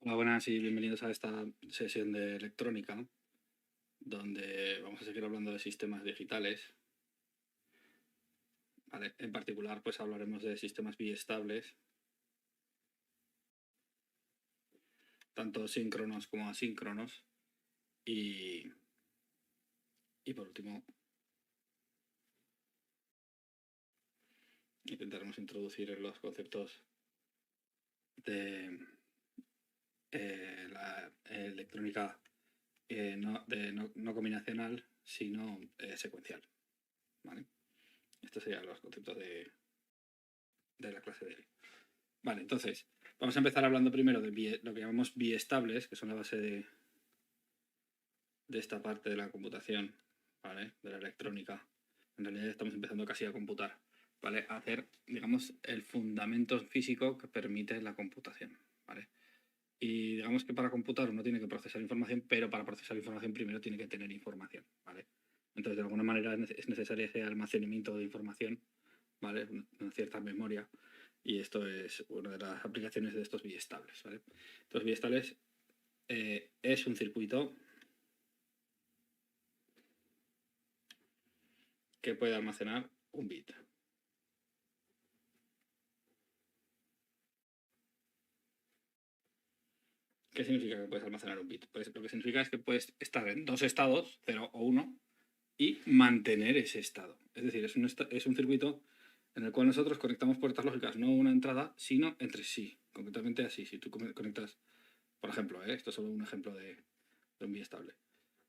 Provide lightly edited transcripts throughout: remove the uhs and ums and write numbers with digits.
Hola, buenas y bienvenidos a esta sesión de electrónica, donde vamos a seguir hablando de sistemas digitales. ¿Vale? En particular, pues hablaremos de sistemas biestables, tanto síncronos como asíncronos. Y por último, intentaremos introducir los conceptos de la electrónica no combinacional, sino secuencial. ¿Vale? Estos serían los conceptos de la clase de hoy. Vale, entonces, vamos a empezar hablando primero de lo que llamamos biestables, que son la base de esta parte de la computación, ¿vale? De la electrónica. En realidad estamos empezando casi a computar, ¿vale? A hacer, digamos, el fundamento físico que permite la computación, ¿vale? Y digamos que para computar uno tiene que procesar información, pero para procesar información primero tiene que tener información, ¿vale? Entonces, de alguna manera es necesario ese almacenamiento de información, ¿vale? Una cierta memoria. Y esto es una de las aplicaciones de estos biestables, ¿vale? Entonces, biestables es un circuito que puede almacenar un bit. ¿Qué significa que puedes almacenar un bit? Pues lo que significa es que puedes estar en dos estados, 0 o 1, y mantener ese estado. Es decir, es un circuito en el cual nosotros conectamos puertas lógicas, no una entrada, sino entre sí. Concretamente así, si tú conectas, por ejemplo, esto es solo un ejemplo de un biestable.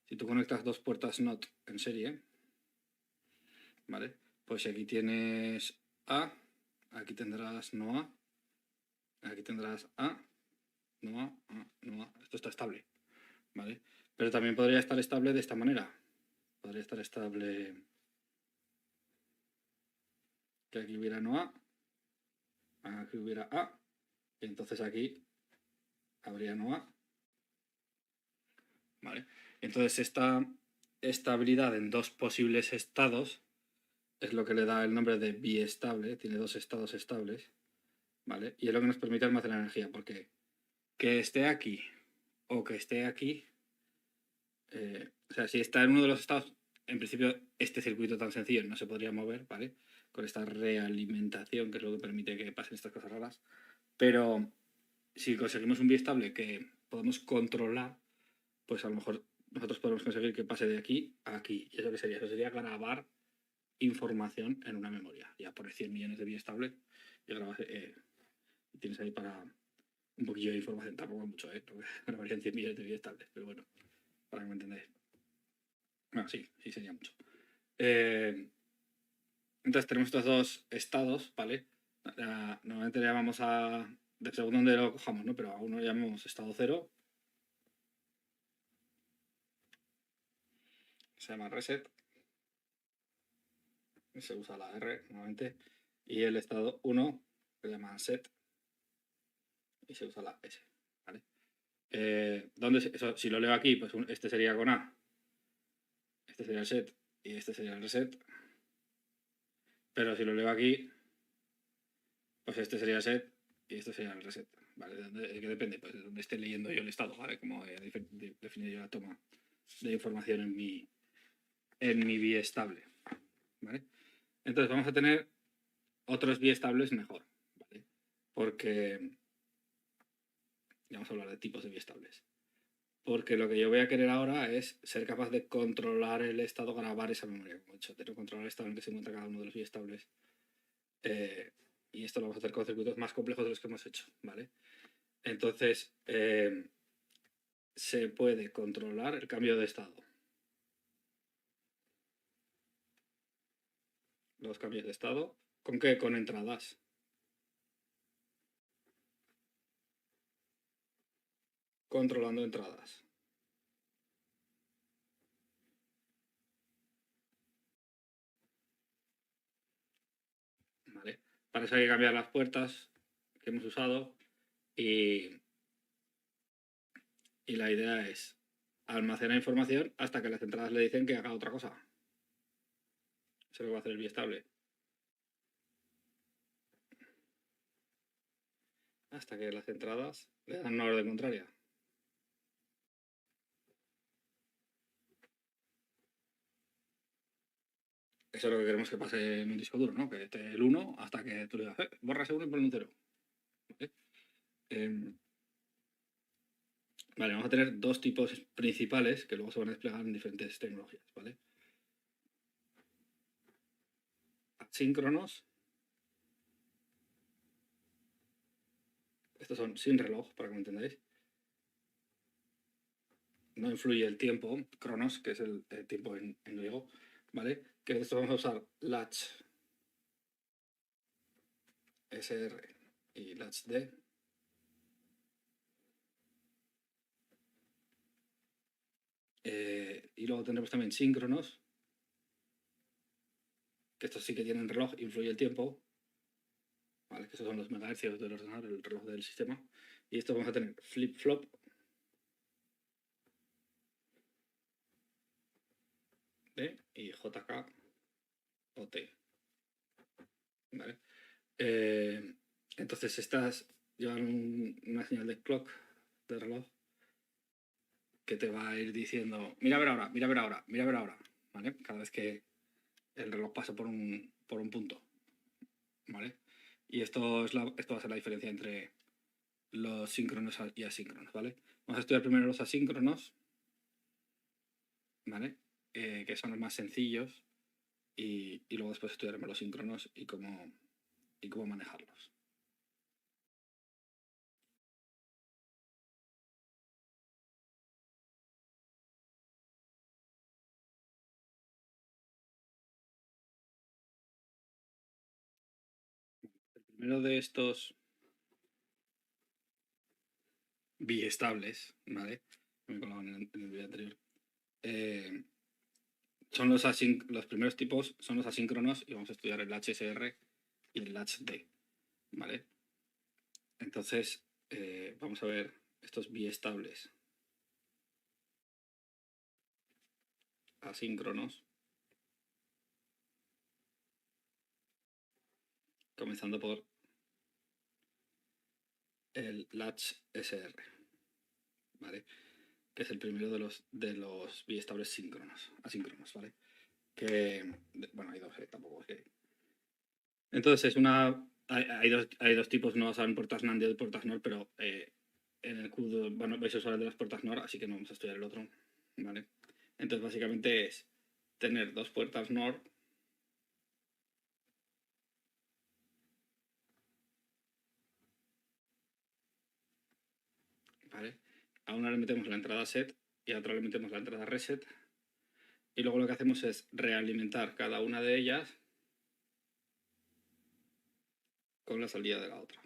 Si tú conectas dos puertas NOT en serie, ¿vale? Pues si aquí tienes A, aquí tendrás no A, aquí tendrás A, no A, no A. Esto está estable, ¿vale? Pero también podría estar estable de esta manera. Podría estar estable que aquí hubiera no A, aquí hubiera A, y entonces aquí habría no A, ¿vale? Entonces esta estabilidad en dos posibles estados es lo que le da el nombre de biestable, tiene dos estados estables, ¿vale? Y es lo que nos permite almacenar energía, porque que esté aquí o que esté aquí, o sea, si está en uno de los estados, en principio este circuito tan sencillo no se podría mover, ¿vale? Con esta realimentación, que es lo que permite que pasen estas cosas raras. Pero si conseguimos un biestable que podemos controlar, pues a lo mejor nosotros podemos conseguir que pase de aquí a aquí. ¿Y eso qué sería? Eso sería grabar información en una memoria. Ya por 100 millones de biestables y grabas, tienes ahí para un poquillo de información. Tampoco mucho, grabarían 100 millones de biestables, pero bueno, para que me entendáis. Bueno, sí sería mucho. Entonces tenemos estos dos estados, ¿vale? Normalmente le llamamos a, según donde lo cojamos, ¿no? Pero a uno le llamamos estado 0, se llama reset, se usa la R normalmente, y el estado 1 se llama set y se usa la S, ¿vale? Si lo leo aquí, pues este sería con A, este sería el set y este sería el reset, pero si lo leo aquí, pues este sería el set y este sería el reset, ¿vale? ¿De qué depende? Pues de donde esté leyendo yo el estado, ¿vale? Como he definido yo la toma de información en mi biestable, ¿vale? Entonces vamos a tener otros biestables mejor, ¿vale? Porque vamos a hablar de tipos de biestables. Porque lo que yo voy a querer ahora es ser capaz de controlar el estado, grabar esa memoria, como he dicho, tener controlar el estado en el que se encuentra cada uno de los biestables. Y esto lo vamos a hacer con circuitos más complejos de los que hemos hecho, ¿vale? Entonces, se puede controlar el cambio de estado. Los cambios de estado, ¿con qué? Con entradas. Controlando entradas. ¿Vale? Para eso hay que cambiar las puertas que hemos usado y la idea es almacenar información hasta que las entradas le dicen que haga otra cosa. Eso es lo que va a hacer el biestable. hasta que las entradas le dan una orden contraria. Eso es lo que queremos que pase en un disco duro, ¿no? Que esté el 1 hasta que tú le digas, borra ese 1 y ponle un 0. ¿Vale? Vale, vamos a tener dos tipos principales que luego se van a desplegar en diferentes tecnologías, ¿vale? Asíncronos. Estos son sin reloj, para que me entendáis. No influye el tiempo, cronos, que es el tiempo en griego, ¿vale? Que de esto vamos a usar latch SR y latch D. Y luego tendremos también síncronos, que estos sí que tienen reloj, influye el tiempo, ¿vale? Que estos son los megahercios del ordenador, el reloj del sistema. Y esto vamos a tener flip-flop, D y JK o T, ¿vale? Entonces estas llevan una señal de clock, de reloj, que te va a ir diciendo, mira a ver ahora, mira a ver ahora, mira a ver ahora, ¿vale? Cada vez que el reloj pasa por un punto, ¿vale? Y esto va a ser la diferencia entre los síncronos y asíncronos, ¿vale? Vamos a estudiar primero los asíncronos, ¿vale? Que son los más sencillos y luego después estudiaremos los síncronos y cómo manejarlos. El primero de estos biestables, ¿vale? Me he colado en el vídeo anterior. Son los primeros tipos son los asíncronos y vamos a estudiar el HSR y el HD, ¿vale? Entonces, vamos a ver estos biestables asíncronos, comenzando por el latch SR, ¿vale? Que es el primero de los biestables asíncronos, ¿vale? Que, bueno, hay dos, tampoco es que... Entonces, hay dos tipos, no son puertas NAND y puertas NOR, pero en el CUDO, bueno, vais a usar el de las puertas NOR, así que no vamos a estudiar el otro, ¿vale? Entonces, básicamente es tener dos puertas NOR, ¿vale? A una le metemos la entrada set y a otra le metemos la entrada reset. Y luego lo que hacemos es realimentar cada una de ellas con la salida de la otra.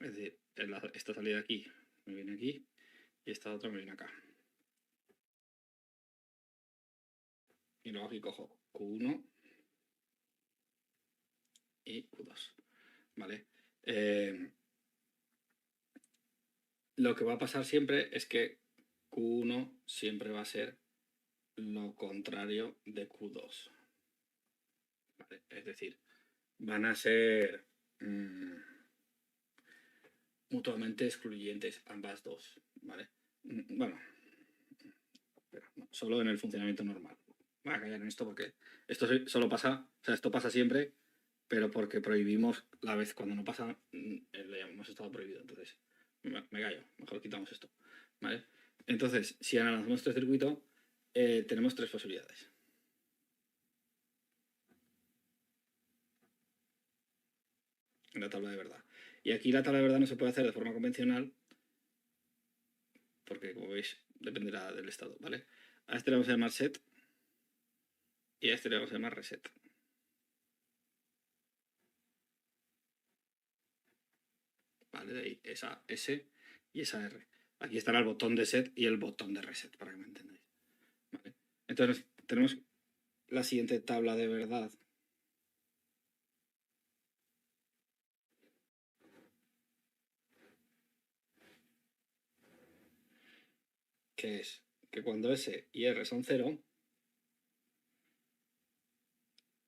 Es decir, esta salida de aquí me viene aquí y esta otra me viene acá. Y luego aquí cojo Q1 y Q2, ¿vale? Lo que va a pasar siempre es que Q1 siempre va a ser lo contrario de Q2, ¿vale? Es decir, van a ser mutuamente excluyentes ambas dos, ¿vale? Bueno, pero no, solo en el funcionamiento normal. Voy a callar en esto porque esto solo pasa, o sea, esto pasa siempre, pero porque prohibimos la vez cuando no pasa, le hemos estado prohibido. Entonces, me callo, mejor quitamos esto, ¿vale? Entonces, si analizamos este circuito, tenemos tres posibilidades. En la tabla de verdad. Y aquí la tabla de verdad no se puede hacer de forma convencional, porque como veis, dependerá del estado, ¿vale? A este le vamos a llamar set y a este le vamos a llamar reset. ¿Vale? De ahí esa S y esa R. Aquí estará el botón de set y el botón de reset, para que me entendáis. ¿Vale? Entonces, tenemos la siguiente tabla de verdad. Que es que cuando S y R son 0,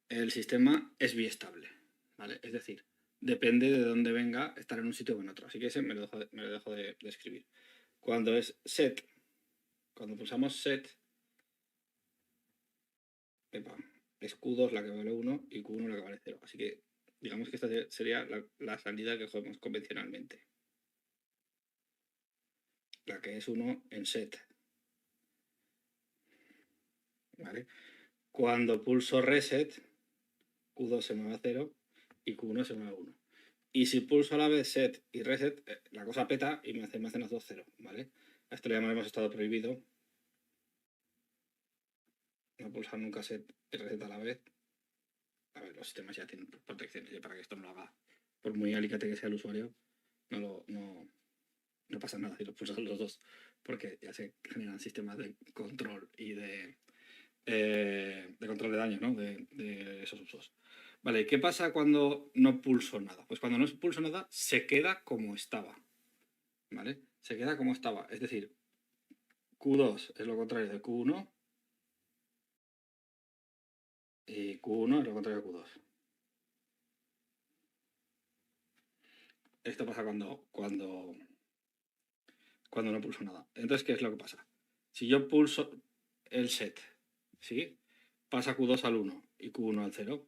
el sistema es biestable, ¿vale? Es decir, depende de dónde venga estar en un sitio o en otro. Así que ese me lo dejo de escribir. Cuando es set, cuando pulsamos set, es Q2 la que vale 1 y Q1 la que vale 0. Así que digamos que esta sería la salida que cogemos convencionalmente. La que es 1 en set. ¿Vale? Cuando pulso reset, Q2 se mueve a 0 y Q1 se mueve a 1. Y si pulso a la vez set y reset, la cosa peta y me hacen las dos 0, ¿vale? A esto le llamaremos estado prohibido. No pulsar nunca set y reset a la vez. A ver, los sistemas ya tienen protecciones para que esto no lo haga. Por muy alicate que sea el usuario, no pasa nada si lo pulsas los dos, porque ya se generan sistemas de control y de control de daño, ¿no? De esos usos. Vale, ¿qué pasa cuando no pulso nada? Pues cuando no pulso nada, se queda como estaba. ¿Vale? Se queda como estaba. Es decir, Q2 es lo contrario de Q1 y Q1 es lo contrario de Q2. Esto pasa cuando no pulso nada. Entonces, ¿qué es lo que pasa? Si yo pulso el set, ¿sí? Pasa Q2 al 1 y Q1 al 0.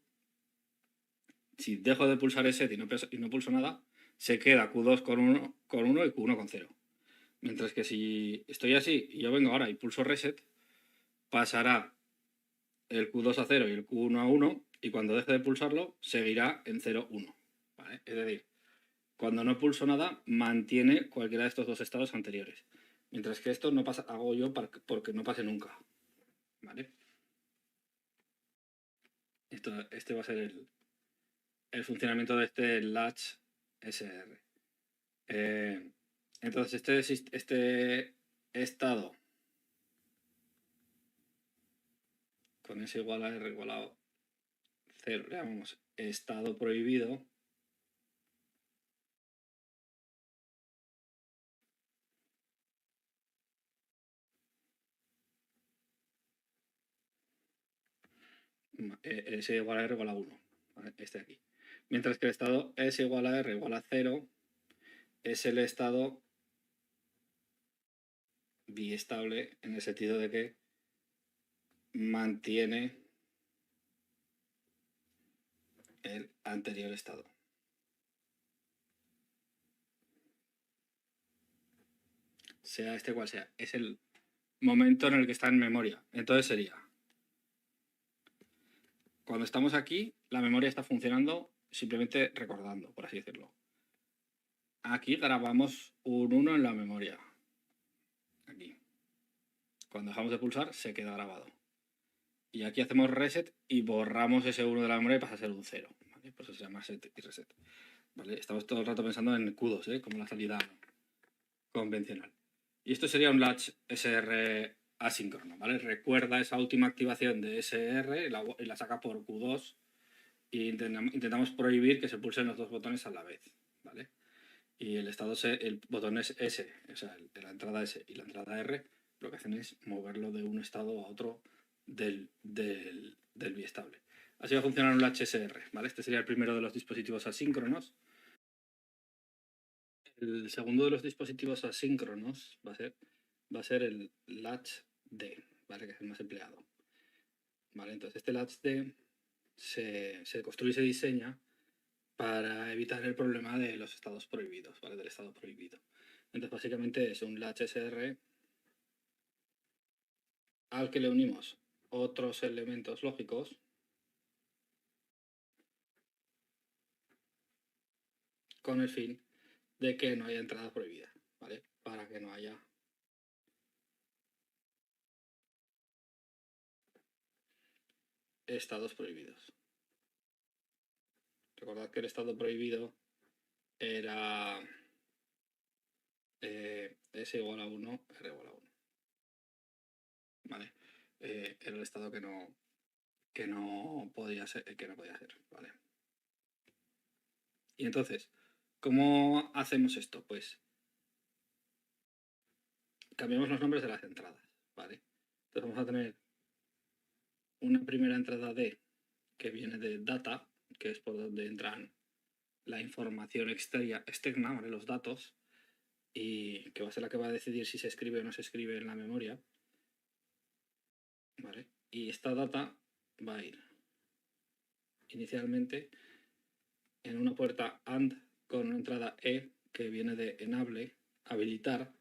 Si dejo de pulsar el set y no pulso nada, se queda Q2 con 1 y Q1 con 0. Mientras que si estoy así y yo vengo ahora y pulso reset, pasará el Q2 a 0 y el Q1 a 1 y cuando deje de pulsarlo seguirá en 0, 1. ¿Vale? Es decir, cuando no pulso nada este cualquiera de estos dos estados anteriores. Mientras que esto no pasa, hago yo porque no pase nunca. ¿Vale? Este va a ser el funcionamiento de este latch SR. Entonces, este estado con S igual a R igual a 0, le llamamos estado prohibido. S igual a R igual a 1, ¿vale? Este de aquí. Mientras que el estado S igual a R igual a 0 es el estado biestable en el sentido de que mantiene el anterior estado. Sea este cual sea. Es el momento en el que está en memoria. Entonces sería, cuando estamos aquí, la memoria está funcionando simplemente recordando, por así decirlo. Aquí grabamos un 1 en la memoria. Aquí. Cuando dejamos de pulsar, se queda grabado. Y aquí hacemos reset y borramos ese 1 de la memoria y pasa a ser un 0. ¿Vale? Por eso se llama set y reset. ¿Vale? Estamos todo el rato pensando en Q2, ¿eh? Como la salida convencional. Y esto sería un latch SR asíncrono, ¿vale? Recuerda esa última activación de SR y la saca por Q2 e intentamos prohibir que se pulsen los dos botones a la vez, ¿vale? Y el botón es S, o sea, de la entrada S y la entrada R, lo que hacen es moverlo de un estado a otro del biestable. Así va a funcionar un latch SR, ¿vale? Este sería el primero de los dispositivos asíncronos. El segundo de los dispositivos asíncronos va a ser el latch D, ¿vale? Que es el más empleado. ¿Vale? Entonces este latch D se construye y se diseña para evitar el problema de los estados prohibidos, ¿vale? Del estado prohibido. Entonces básicamente es un latch SR al que le unimos otros elementos lógicos con el fin de que no haya entrada prohibida, ¿vale? Para que no haya estados prohibidos. Recordad que el estado prohibido era S igual a 1, R igual a 1. ¿Vale? Era el estado que no podía ser, ¿vale? Y entonces, ¿cómo hacemos esto? Pues cambiamos los nombres de las entradas, ¿vale? Entonces vamos a tener una primera entrada D que viene de data, que es por donde entran la información externa, ¿vale? Los datos, y que va a ser la que va a decidir si se escribe o no se escribe en la memoria, ¿vale? Y esta data va a ir inicialmente en una puerta AND con una entrada E que viene de enable, habilitar,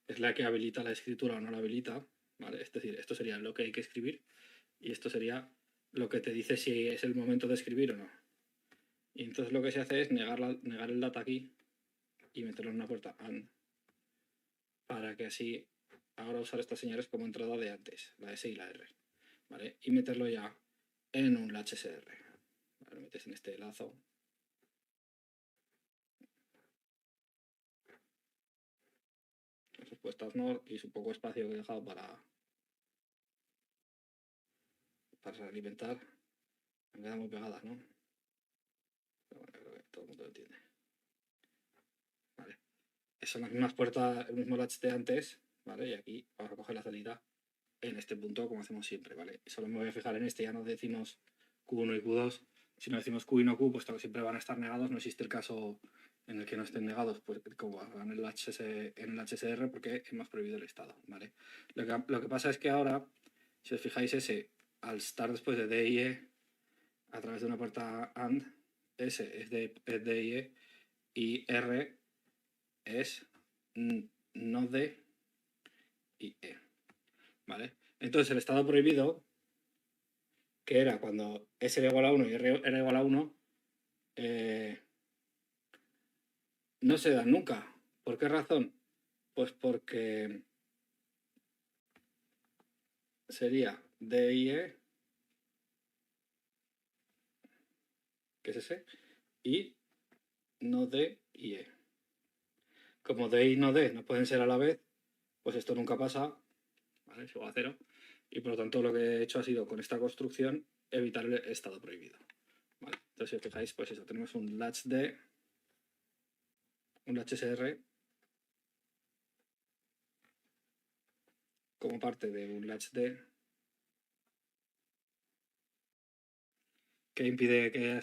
es la que habilita la escritura o no la habilita, ¿vale? Es decir, esto sería lo que hay que escribir y esto sería lo que te dice si es el momento de escribir o no. Y entonces lo que se hace es negar el data aquí y meterlo en una puerta AND para que así ahora usar estas señales como entrada de antes, la S y la R, ¿vale? Y meterlo ya en un latch SR. Lo metes en este lazo. Las respuestas NOR y su poco espacio que he dejado para alimentar. Me quedan muy pegadas, ¿no? Pero bueno, creo que todo el mundo lo entiende. Vale. Son las mismas puertas, el mismo latch de antes, ¿vale? Y aquí vamos a coger la salida en este punto como hacemos siempre, ¿vale? Y solo me voy a fijar en este, ya no decimos Q1 y Q2. Si no decimos Q y no Q, pues siempre van a estar negados. No existe el caso en el que no estén negados, pues como hagan en el HSR, porque hemos prohibido el estado, ¿vale? Lo que pasa es que ahora, si os fijáis, S, al estar después de D y E, a través de una puerta AND, S es D y E, y R es no D y E, ¿vale? Entonces el estado prohibido, que era cuando S era igual a 1 y R era igual a 1, no se dan nunca. ¿Por qué razón? Pues porque sería D y E, que es ese, y no D y E. Como D y no D no pueden ser a la vez, pues esto nunca pasa, ¿vale? Es igual a 0. Y por lo tanto lo que he hecho ha sido, con esta construcción, evitar el estado prohibido. ¿Vale? Entonces, si os fijáis, pues eso, tenemos un latch D, un latch SR, como parte de un latch D, que impide que haya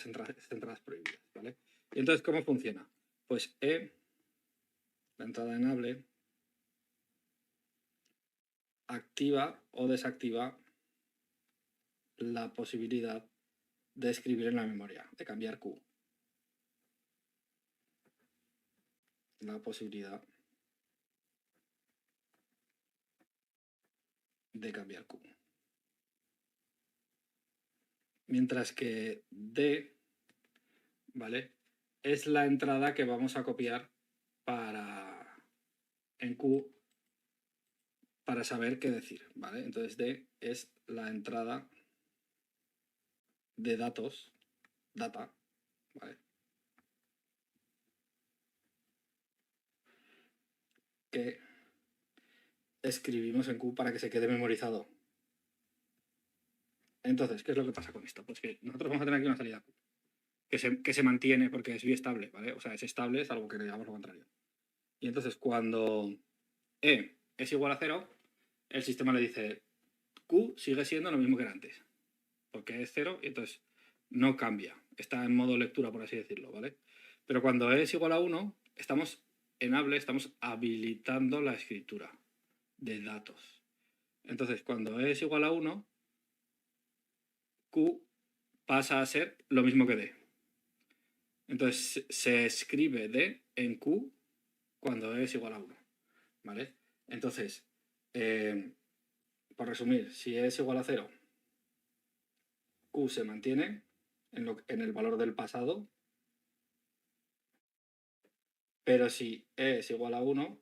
entradas prohibidas, ¿vale? Y entonces, ¿cómo funciona? Pues E, la entrada enable, activa o desactiva la posibilidad de escribir en la memoria, de cambiar Q. La posibilidad de cambiar Q. Mientras que D, ¿vale? Es la entrada que vamos a copiar en Q para saber qué decir, ¿vale? Entonces D es la entrada de datos, data, ¿vale? Que escribimos en Q para que se quede memorizado. Entonces, ¿qué es lo que pasa con esto? Pues que nosotros vamos a tener aquí una salida Q, que se mantiene porque es biestable, ¿vale? O sea, es estable, salvo que le digamos lo contrario. Y entonces, cuando E es igual a 0, el sistema le dice Q sigue siendo lo mismo que era antes, porque es 0 y entonces no cambia. Está en modo lectura, por así decirlo, ¿vale? Pero cuando E es igual a 1, estamos estamos habilitando la escritura de datos. Entonces, cuando E es igual a 1, Q pasa a ser lo mismo que D. Entonces, se escribe D en Q cuando E es igual a 1, ¿vale? Entonces, por resumir, si E es igual a 0, Q se mantiene en el valor del pasado, pero si E es igual a 1,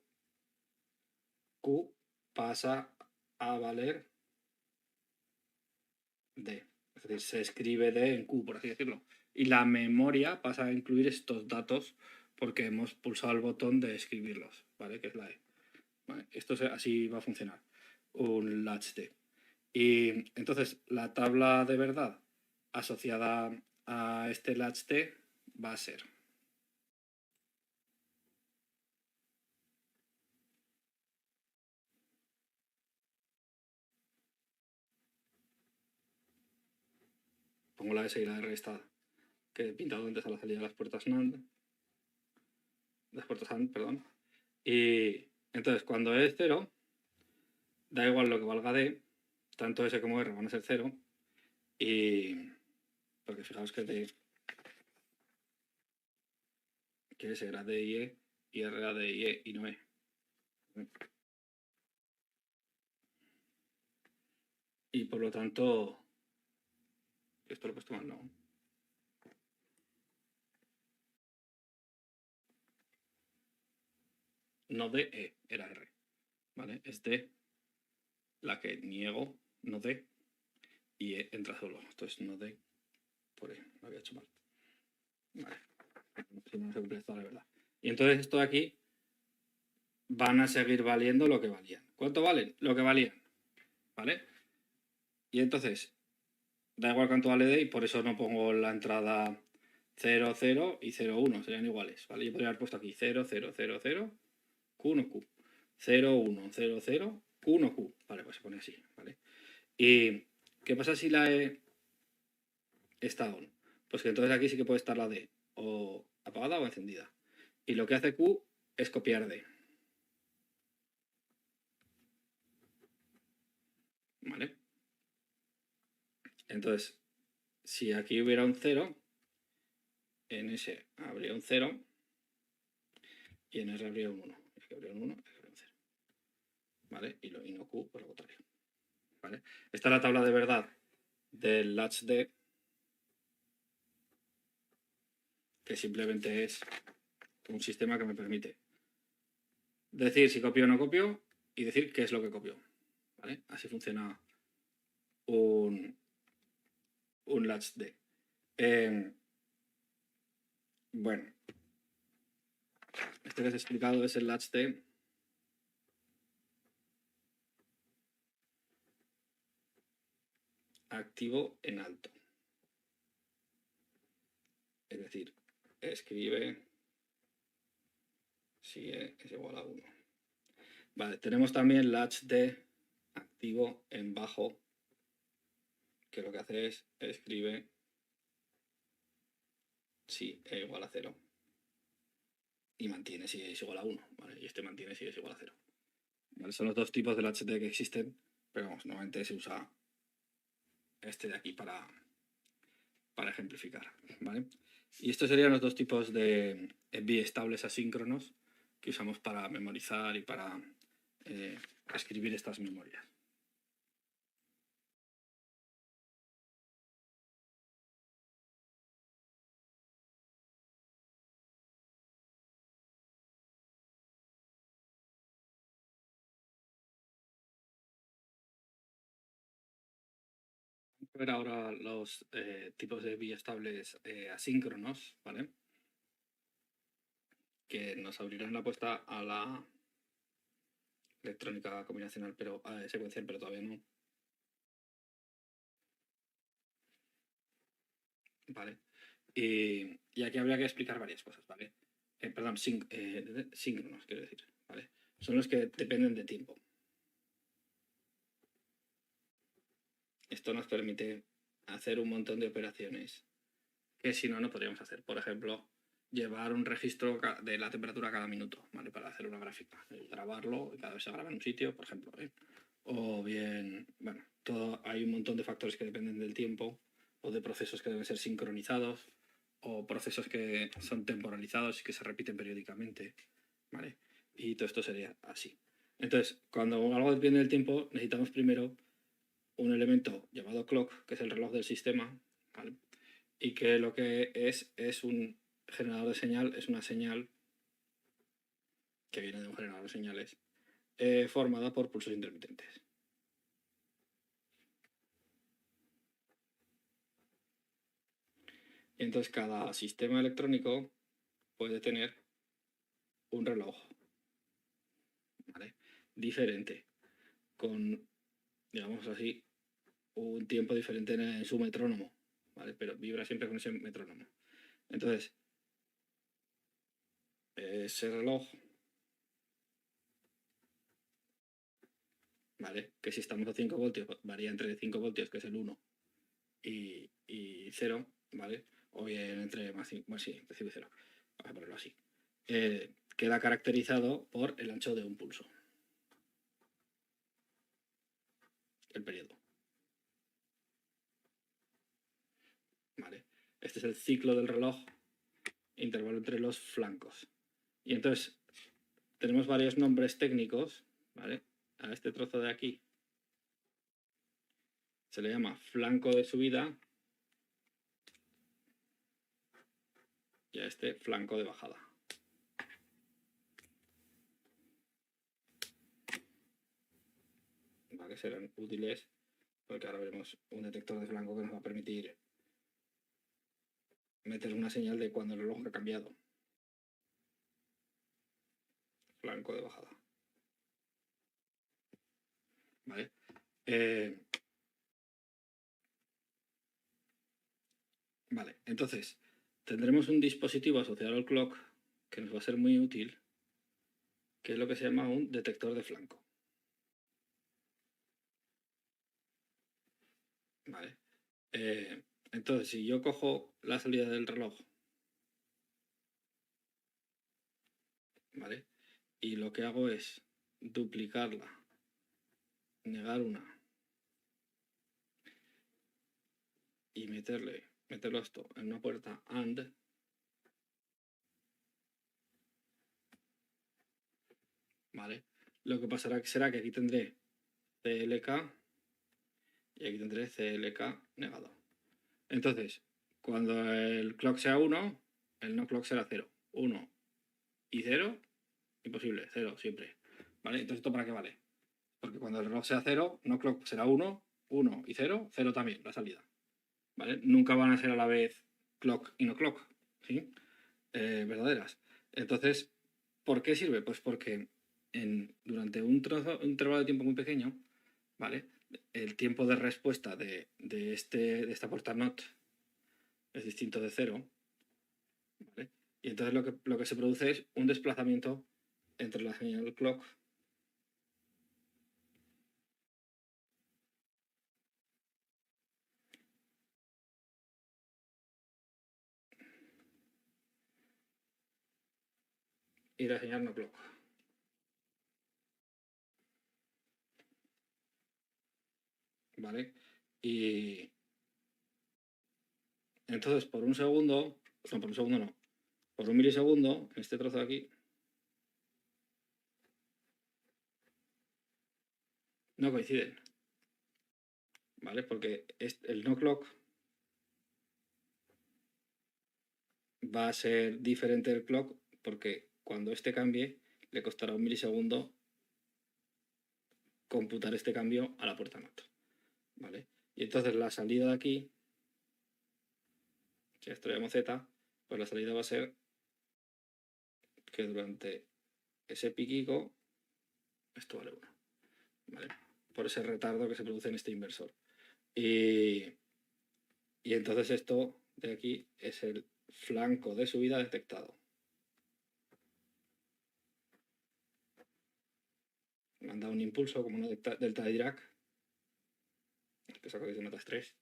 Q pasa a valer D. Es decir, se escribe D en Q, por así decirlo. Y la memoria pasa a incluir estos datos porque hemos pulsado el botón de escribirlos, ¿vale? Que es la E. ¿Vale? Esto así va a funcionar un latch D. Y entonces la tabla de verdad asociada a este latch D va a ser pongo la S y la R esta que he pintado antes a la salida de las puertas NAND. Las puertas AND, perdón. Y entonces cuando es 0, da igual lo que valga D, tanto S como R van a ser 0. Y porque fijaos que D, que S era D y E, y R era D y E y no E. Y por lo tanto, esto lo he puesto mal, no. No D, E, era R. ¿Vale? Es D la que niego, no D, y E entra solo. Entonces no D por E, lo había hecho mal. Vale. Si no se cumple esto, la verdad. Y entonces esto de aquí van a seguir valiendo lo que valían. ¿Cuánto valen? Lo que valían. ¿Vale? Y entonces, da igual cuánto vale D y por eso no pongo la entrada 0, 0 y 0, 1. Serían iguales. ¿Vale? Yo podría haber puesto aquí 0, 0, 0, 0, Q1, Q. 0, 1, 0, 0, Q1, Q. Vale, pues se pone así. ¿Vale? ¿Y qué pasa si la E está on? Pues que entonces aquí sí que puede estar la D o apagada o encendida. Y lo que hace Q es copiar D. ¿Vale? Entonces, si aquí hubiera un 0, en S habría un 0 y en R habría un 1. Aquí habría un 1, aquí habría un 0. ¿Vale? Y no Q por lo contrario. ¿Vale? Esta es la tabla de verdad del latch D, que simplemente es un sistema que me permite decir si copio o no copio y decir qué es lo que copio. ¿Vale? Así funciona un latch D. Bueno, este que os he explicado es el latch D activo en alto. Es decir, escribe si E es igual a 1. Vale, tenemos también latch D activo en bajo, que lo que hace es escribe si E igual a 0 y mantiene si E es igual a 1, ¿vale? Y este mantiene si E es igual a 0. ¿Vale? Son los dos tipos de latch D que existen, pero vamos, normalmente se usa este de aquí para ejemplificar, ¿vale? Y estos serían los dos tipos de biestables asíncronos que usamos para memorizar y para escribir estas memorias. Vamos a ver ahora los tipos de biestables asíncronos, ¿vale? Que nos abrirán la puerta a la electrónica combinacional, pero secuencial, pero todavía no. ¿Vale? Y aquí habría que explicar varias cosas, ¿vale? Perdón, síncronos, quiero decir, ¿vale? Son los que dependen de tiempo. Esto nos permite hacer un montón de operaciones que si no, no podríamos hacer. Por ejemplo, llevar un registro de la temperatura cada minuto, ¿vale? Para hacer una gráfica. Grabarlo y cada vez se graba en un sitio, por ejemplo. O bien, bueno, hay un montón de factores que dependen del tiempo o de procesos que deben ser sincronizados o procesos que son temporalizados y que se repiten periódicamente, ¿vale? Y todo esto sería así. Entonces, cuando algo depende del tiempo, necesitamos primero un elemento llamado clock, que es el reloj del sistema, ¿vale? Y que lo que es un generador de señal, es una señal que viene de un generador de señales, formada por pulsos intermitentes. Y entonces cada sistema electrónico puede tener un reloj, ¿vale? Diferente, con, digamos así, un tiempo diferente en su metrónomo, ¿vale? Pero vibra siempre con ese metrónomo. Entonces, ese reloj, ¿vale? Que si estamos a 5 voltios, varía entre 5 voltios, que es el 1, y 0, ¿vale? O bien entre más 5, bueno, sí, entre 5 y 0. Vamos a ponerlo así. Queda caracterizado por el ancho de un pulso. El periodo. ¿Vale? Este es el ciclo del reloj, intervalo entre los flancos. Y entonces tenemos varios nombres técnicos, ¿vale? A este trozo de aquí se le llama flanco de subida y a este flanco de bajada. ¿Vale? Serán útiles porque ahora veremos un detector de flanco que nos va a permitir meter una señal de cuando el reloj ha cambiado. Flanco de bajada. ¿Vale? Vale, entonces tendremos un dispositivo asociado al clock que nos va a ser muy útil, que es lo que se llama un detector de flanco. ¿Vale? Entonces, si yo cojo la salida del reloj, ¿vale? Y lo que hago es duplicarla, negar una y meterlo esto en una puerta AND, ¿vale? Lo que pasará será que aquí tendré CLK y aquí tendré CLK negado. Entonces, cuando el clock sea 1, el no clock será 0. 1 y 0, imposible, 0 siempre. ¿Vale? Entonces, ¿esto para qué vale? Porque cuando el reloj sea 0, no clock será 1, 1 y 0, 0 también, la salida. ¿Vale? Nunca van a ser a la vez clock y no clock, ¿sí? Verdaderas. Entonces, ¿por qué sirve? Pues porque durante un intervalo de tiempo muy pequeño, ¿vale? El tiempo de respuesta de esta puerta NOT es distinto de 0, ¿vale? Y entonces lo que se produce es un desplazamiento entre la señal del clock y la señal no clock. ¿Vale? Y entonces por un segundo, no, por un segundo no, por un milisegundo, en este trozo de aquí, no coinciden. ¿Vale? Porque el no clock va a ser diferente del clock porque cuando este cambie le costará un milisegundo computar este cambio a la puerta NOT. ¿Vale? Y entonces la salida de aquí, si esto le llamo Z, pues la salida va a ser que durante ese piquico esto vale 1. ¿Vale? Por ese retardo que se produce en este inversor. Y entonces esto de aquí es el flanco de subida detectado. Manda un impulso como una delta de Dirac, que es de notas 3,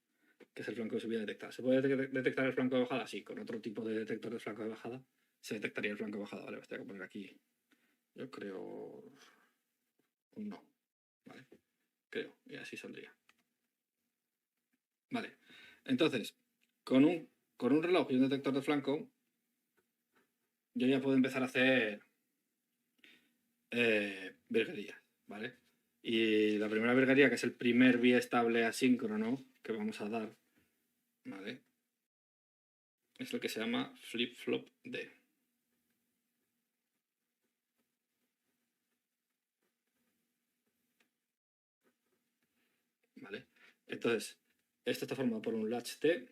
que es el flanco de subida detectado. ¿Se puede detectar el flanco de bajada? Sí, con otro tipo de detector de flanco de bajada se detectaría el flanco de bajada. Vale, voy a poner aquí, yo creo, un no. Vale, creo, y así saldría. Vale, entonces, con un reloj y un detector de flanco, yo ya puedo empezar a hacer virguerías, ¿vale? Y la primera virguería, que es el primer biestable asíncrono que vamos a dar, ¿vale? Es lo que se llama flip-flop D. ¿Vale? Entonces, esto está formado por un latch T,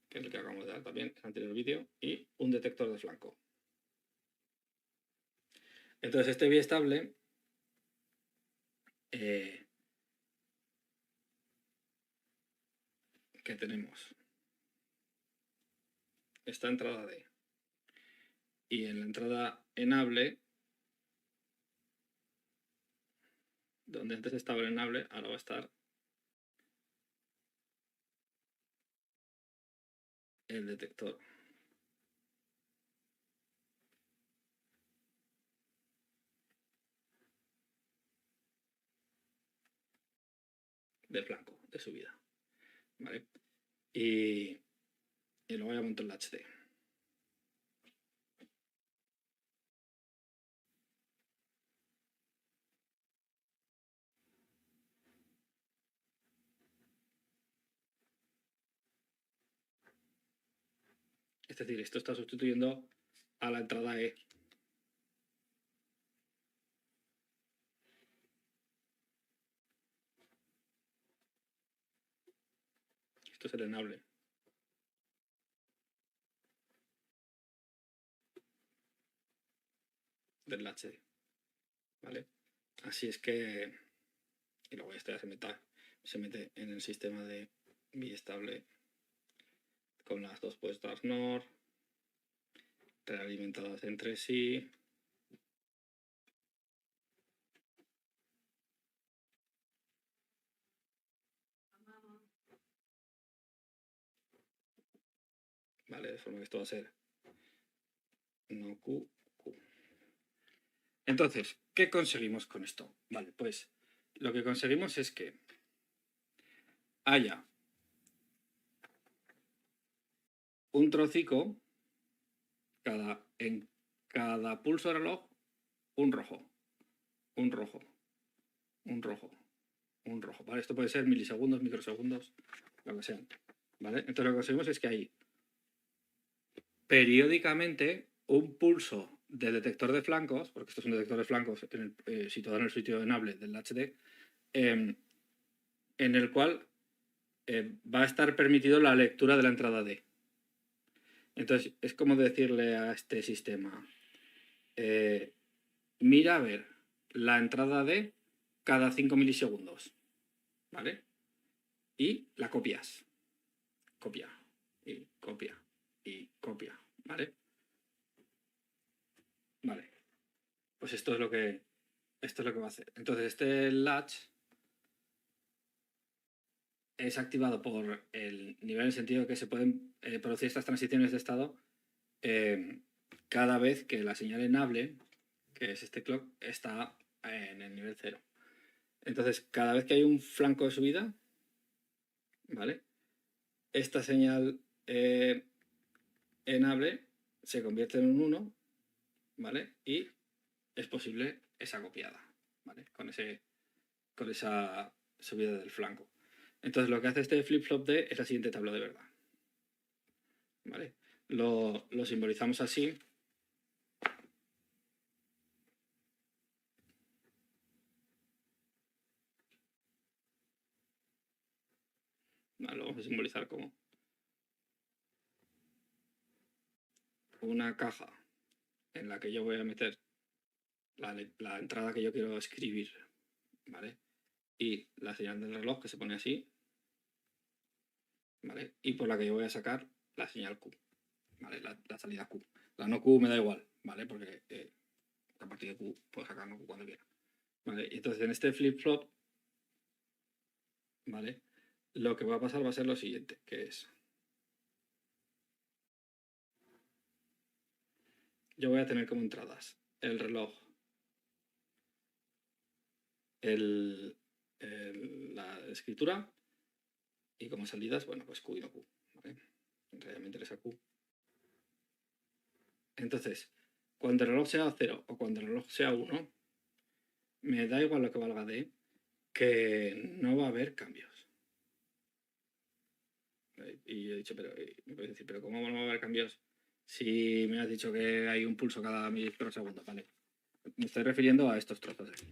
que es el que acabamos de dar también en el anterior vídeo, y un detector de flanco. Entonces, este biestable que tenemos esta entrada D y en la entrada enable donde antes estaba el enable, ahora va a estar el detector. De flanco, de subida. ¿Vale? Y luego ya monto el HD. Es decir, esto está sustituyendo a la entrada E. Esto es el enable. Del HD. ¿Vale? Así es que... Y luego esto ya se mete en el sistema de biestable con las dos puestas NOR, realimentadas entre sí. Vale, de forma que esto va a ser no Q, Q. Entonces, ¿qué conseguimos con esto? Vale, pues lo que conseguimos es que haya un trocico en cada pulso de reloj, un rojo, un rojo, un rojo, un rojo. ¿Vale? Esto puede ser milisegundos, microsegundos, lo que sean. ¿Vale? Entonces lo que conseguimos es que hay periódicamente un pulso de detector de flancos, porque esto es un detector de flancos situado en el sitio enable del HD, en el cual va a estar permitido la lectura de la entrada D. Entonces, es como decirle a este sistema, mira a ver la entrada D cada 5 milisegundos, ¿vale? Y la copias. Copia, y copia, y copia, ¿vale? Vale. Pues esto es lo que va a hacer. Entonces, este latch es activado por el nivel en el sentido de que se pueden producir estas transiciones de estado cada vez que la señal enable, que es este clock, está en el nivel 0. Entonces, cada vez que hay un flanco de subida, ¿vale? Esta señal enable se convierte en un 1, ¿vale? Y es posible esa copiada, ¿vale? Con esa subida del flanco. Entonces, lo que hace este flip-flop D es la siguiente tabla de verdad, ¿vale? Lo simbolizamos así. Vale, lo vamos a simbolizar como una caja en la que yo voy a meter la entrada que yo quiero escribir, ¿vale? Y la señal del reloj que se pone así, ¿vale? Y por la que yo voy a sacar la señal Q, ¿vale? La salida Q. La no Q me da igual, ¿vale? Porque a partir de Q puedo sacar no Q cuando quiera, ¿vale? Y entonces en este flip-flop, ¿vale? Lo que va a pasar va a ser lo siguiente, que es... Yo voy a tener como entradas el reloj, la escritura y como salidas, bueno, pues Q y no Q, ¿vale? En realidad me interesa Q. Entonces, cuando el reloj sea 0 o cuando el reloj sea 1, me da igual lo que valga D, que no va a haber cambios. Y he dicho, pero me puedes decir, pero ¿cómo no va a haber cambios si me has dicho que hay un pulso cada microsegundo? Vale. Me estoy refiriendo a estos trozos de aquí.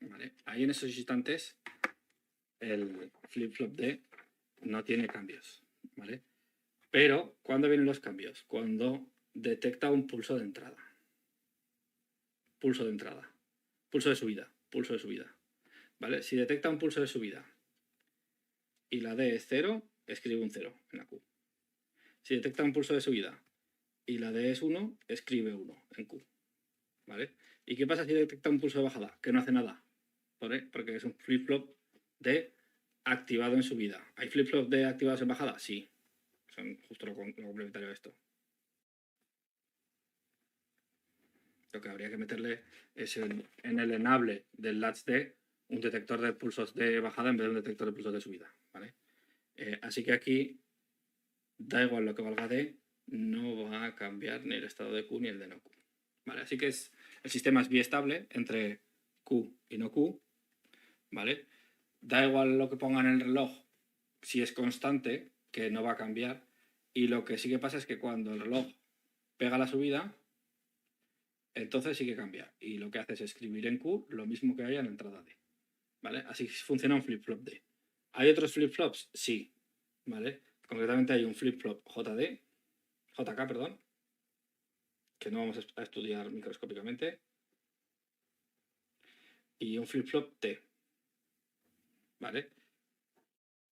Vale. Ahí en esos instantes el flip-flop D no tiene cambios, ¿vale? Pero, ¿cuándo vienen los cambios? Cuando detecta un pulso de entrada. Pulso de entrada. Pulso de subida. Pulso de subida. ¿Vale? Si detecta un pulso de subida y la D es 0, escribe un 0 en la Q. Si detecta un pulso de subida y la D es 1, escribe 1 en Q. ¿Vale? ¿Y qué pasa si detecta un pulso de bajada? Que no hace nada. ¿Vale? Porque es un flip-flop de activado en subida. ¿Hay flip-flop de activados en bajada? Sí. Son justo lo complementario de esto. Lo que habría que meterle es en el enable del latch D un detector de pulsos de bajada en vez de un detector de pulsos de subida. ¿Vale? Así que aquí da igual lo que valga D, no va a cambiar ni el estado de Q ni el de no Q. ¿Vale? Así que el sistema es biestable entre Q y no Q. ¿Vale? Da igual lo que ponga en el reloj si es constante, que no va a cambiar. Y lo que sí que pasa es que cuando el reloj pega la subida, entonces sí que cambia. Y lo que hace es escribir en Q lo mismo que haya en la entrada D. ¿Vale? Así funciona un flip-flop D. ¿Hay otros flip-flops? Sí. ¿Vale? Concretamente hay un flip-flop JK, perdón, que no vamos a estudiar microscópicamente, y un flip-flop T. ¿Vale?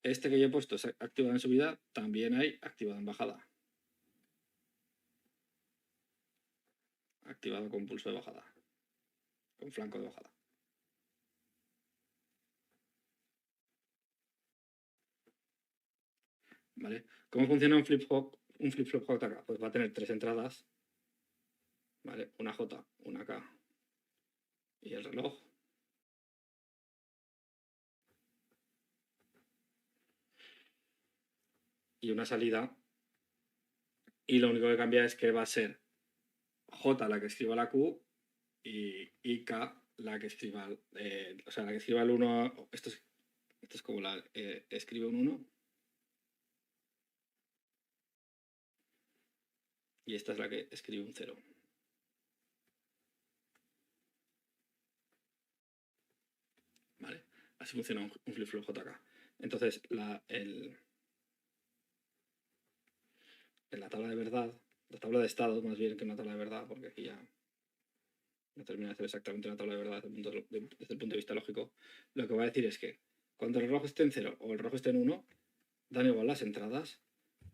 Este que yo he puesto es activado en subida, también hay activado en bajada. Activado con pulso de bajada, con flanco de bajada. ¿Vale? ¿Cómo funciona un flip-flop JK? Pues va a tener 3 entradas, ¿vale? Una J, una K y el reloj. Y una salida. Y lo único que cambia es que va a ser J la que escriba la Q y K la que escriba, o sea, la que escriba el 1. Esto es como la escribe un 1. Y esta es la que escribe un 0. ¿Vale? Así funciona un flip-flop JK. Entonces, en la tabla de verdad, la tabla de estado más bien que una tabla de verdad, porque aquí ya no termina de hacer exactamente una tabla de verdad desde el punto de vista lógico, lo que va a decir es que cuando el reloj esté en 0 o el reloj esté en 1, dan igual las entradas,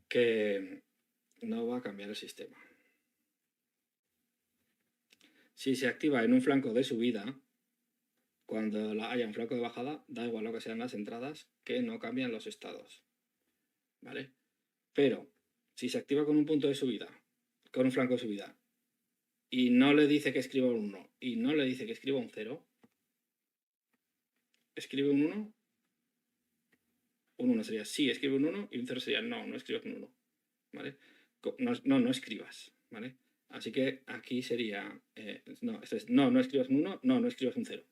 que no va a cambiar el sistema. Si se activa en un flanco de subida, cuando haya un flanco de bajada, da igual lo que sean las entradas, que no cambian los estados. ¿Vale? Pero si se activa con un punto de subida, con un flanco de subida, y no le dice que escriba un 1 y no le dice que escriba un 0, escribe un 1, un 1 sería sí, escribe un 1, y un 0 sería no, no escribas un 1. ¿Vale? No escribas. ¿Vale? Así que aquí sería, no, esto es, no escribas un 1, no escribas un 0.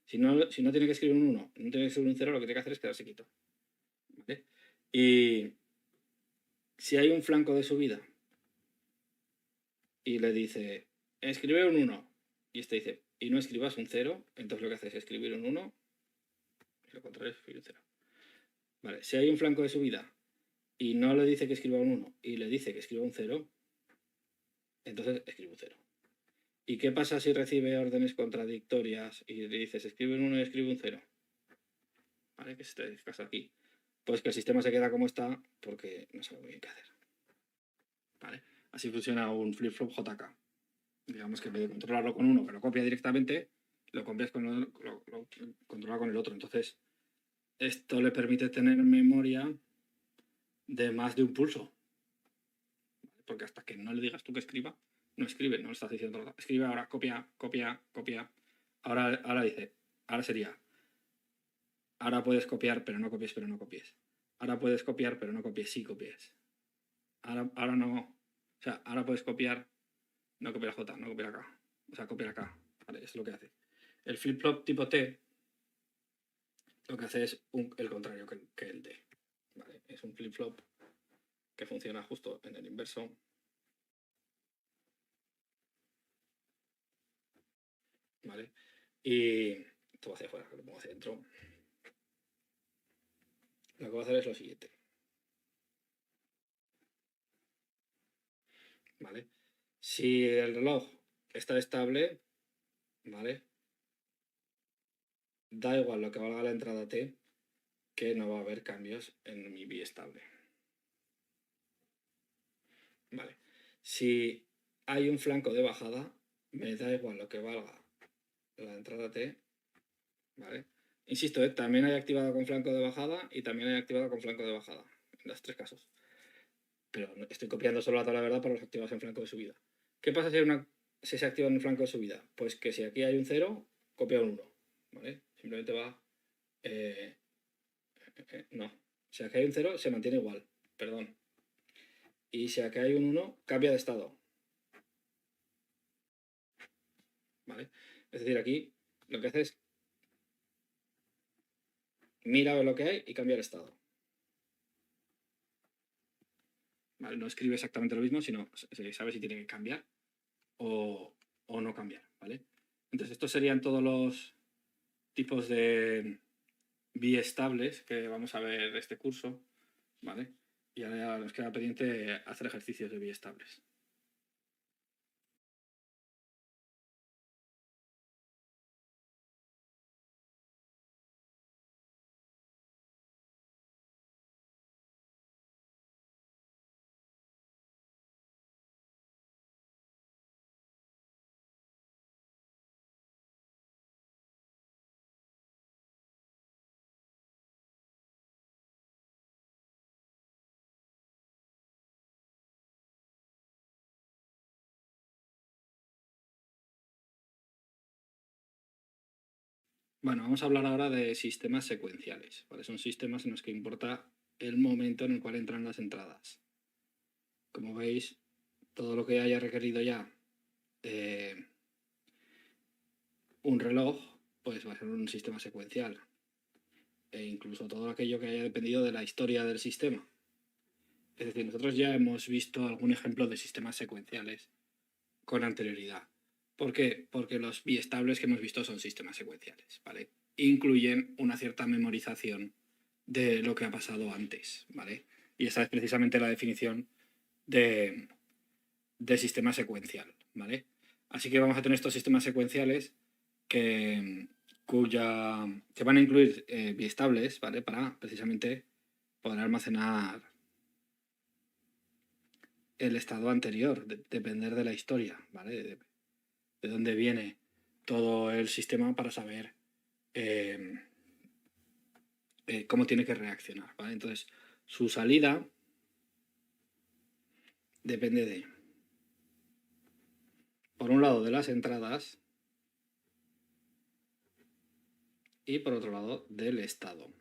Si no tiene que escribir un 1, no tiene que escribir un 0, lo que tiene que hacer es quedarse quieto. ¿Vale? Y si hay un flanco de subida y le dice, escribe un 1, y este dice, y no escribas un 0, entonces lo que hace es escribir un 1, y lo contrario es escribir un 0. Vale, si hay un flanco de subida y no le dice que escriba un 1 y le dice que escriba un 0, entonces escribe un 0. ¿Y qué pasa si recibe órdenes contradictorias y le dices escribe un 1 y escribe un 0? ¿Vale? Que es este caso aquí. Pues que el sistema se queda como está porque no sabe muy bien qué hacer. ¿Vale? Así funciona un flip-flop JK. Digamos que en vez de controlarlo con uno que lo copia directamente, lo copias lo controla con el otro. Entonces, esto le permite tener memoria de más de un pulso. Porque hasta que no le digas tú que escriba, no escribe, no le estás diciendo nada. Escribe ahora, copia. Ahora dice, ahora sería, ahora puedes copiar, pero no copies. Ahora puedes copiar, pero no copies, sí copies. Ahora no, o sea, ahora puedes copiar, no copia la J, no copia la K. O sea, copia la K. Vale, es lo que hace. El flip-flop tipo T lo que hace es el contrario que el D. ¿Vale? Es un flip-flop que funciona justo en el inverso. ¿Vale? Y esto va hacia afuera, lo pongo hacia adentro. Lo que voy a hacer es lo siguiente. ¿Vale? Si el reloj está estable, ¿vale? Da igual lo que valga la entrada T, que no va a haber cambios en mi biestable. Vale. Si hay un flanco de bajada, me da igual lo que valga la entrada T, ¿vale? Insisto, también hay activado con flanco de bajada y también hay activado con flanco de bajada, en los tres casos. Pero estoy copiando solo la tabla de verdad para los activados en flanco de subida. ¿Qué pasa si se activa en el flanco de subida? Pues que si aquí hay un 0, copia un 1, ¿vale? Simplemente va... no. Si aquí hay un 0, se mantiene igual, perdón. Y si aquí hay un 1, cambia de estado. ¿Vale? Es decir, aquí lo que hace es mira a ver lo que hay y cambia el estado. ¿Vale? No escribe exactamente lo mismo, sino se sabe si tiene que cambiar o no cambiar, ¿vale? Entonces, estos serían todos los tipos de biestables que vamos a ver este curso, ¿vale? Y ahora nos queda pendiente hacer ejercicios de biestables. Bueno, vamos a hablar ahora de sistemas secuenciales, ¿vale? Son sistemas en los que importa el momento en el cual entran las entradas. Como veis, todo lo que haya requerido ya un reloj, pues va a ser un sistema secuencial. E incluso todo aquello que haya dependido de la historia del sistema. Es decir, nosotros ya hemos visto algún ejemplo de sistemas secuenciales con anterioridad. ¿Por qué? Porque los biestables que hemos visto son sistemas secuenciales, ¿vale? Incluyen una cierta memorización de lo que ha pasado antes, ¿vale? Y esa es precisamente la definición de sistema secuencial, ¿vale? Así que vamos a tener estos sistemas secuenciales que van a incluir biestables, ¿vale? Para precisamente poder almacenar el estado anterior, depender de la historia, ¿vale? De dónde viene todo el sistema para saber cómo tiene que reaccionar, ¿vale? Entonces, su salida depende de, por un lado, de las entradas y por otro lado, del estado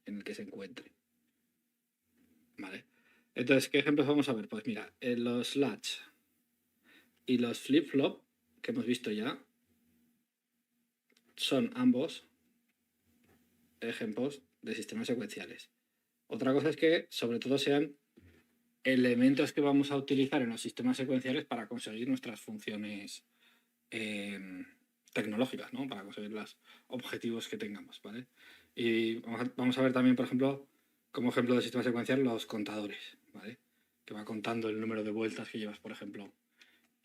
en el que se encuentre, ¿vale? Entonces, ¿qué ejemplos vamos a ver? Pues mira, en los latch y los flip-flop que hemos visto ya son ambos ejemplos de sistemas secuenciales. Otra cosa es que sobre todo sean elementos que vamos a utilizar en los sistemas secuenciales para conseguir nuestras funciones tecnológicas, ¿no? Para conseguir los objetivos que tengamos, ¿vale? Y vamos a ver también, por ejemplo, como ejemplo de sistema secuencial, los contadores, ¿vale? Que va contando el número de vueltas que llevas, por ejemplo,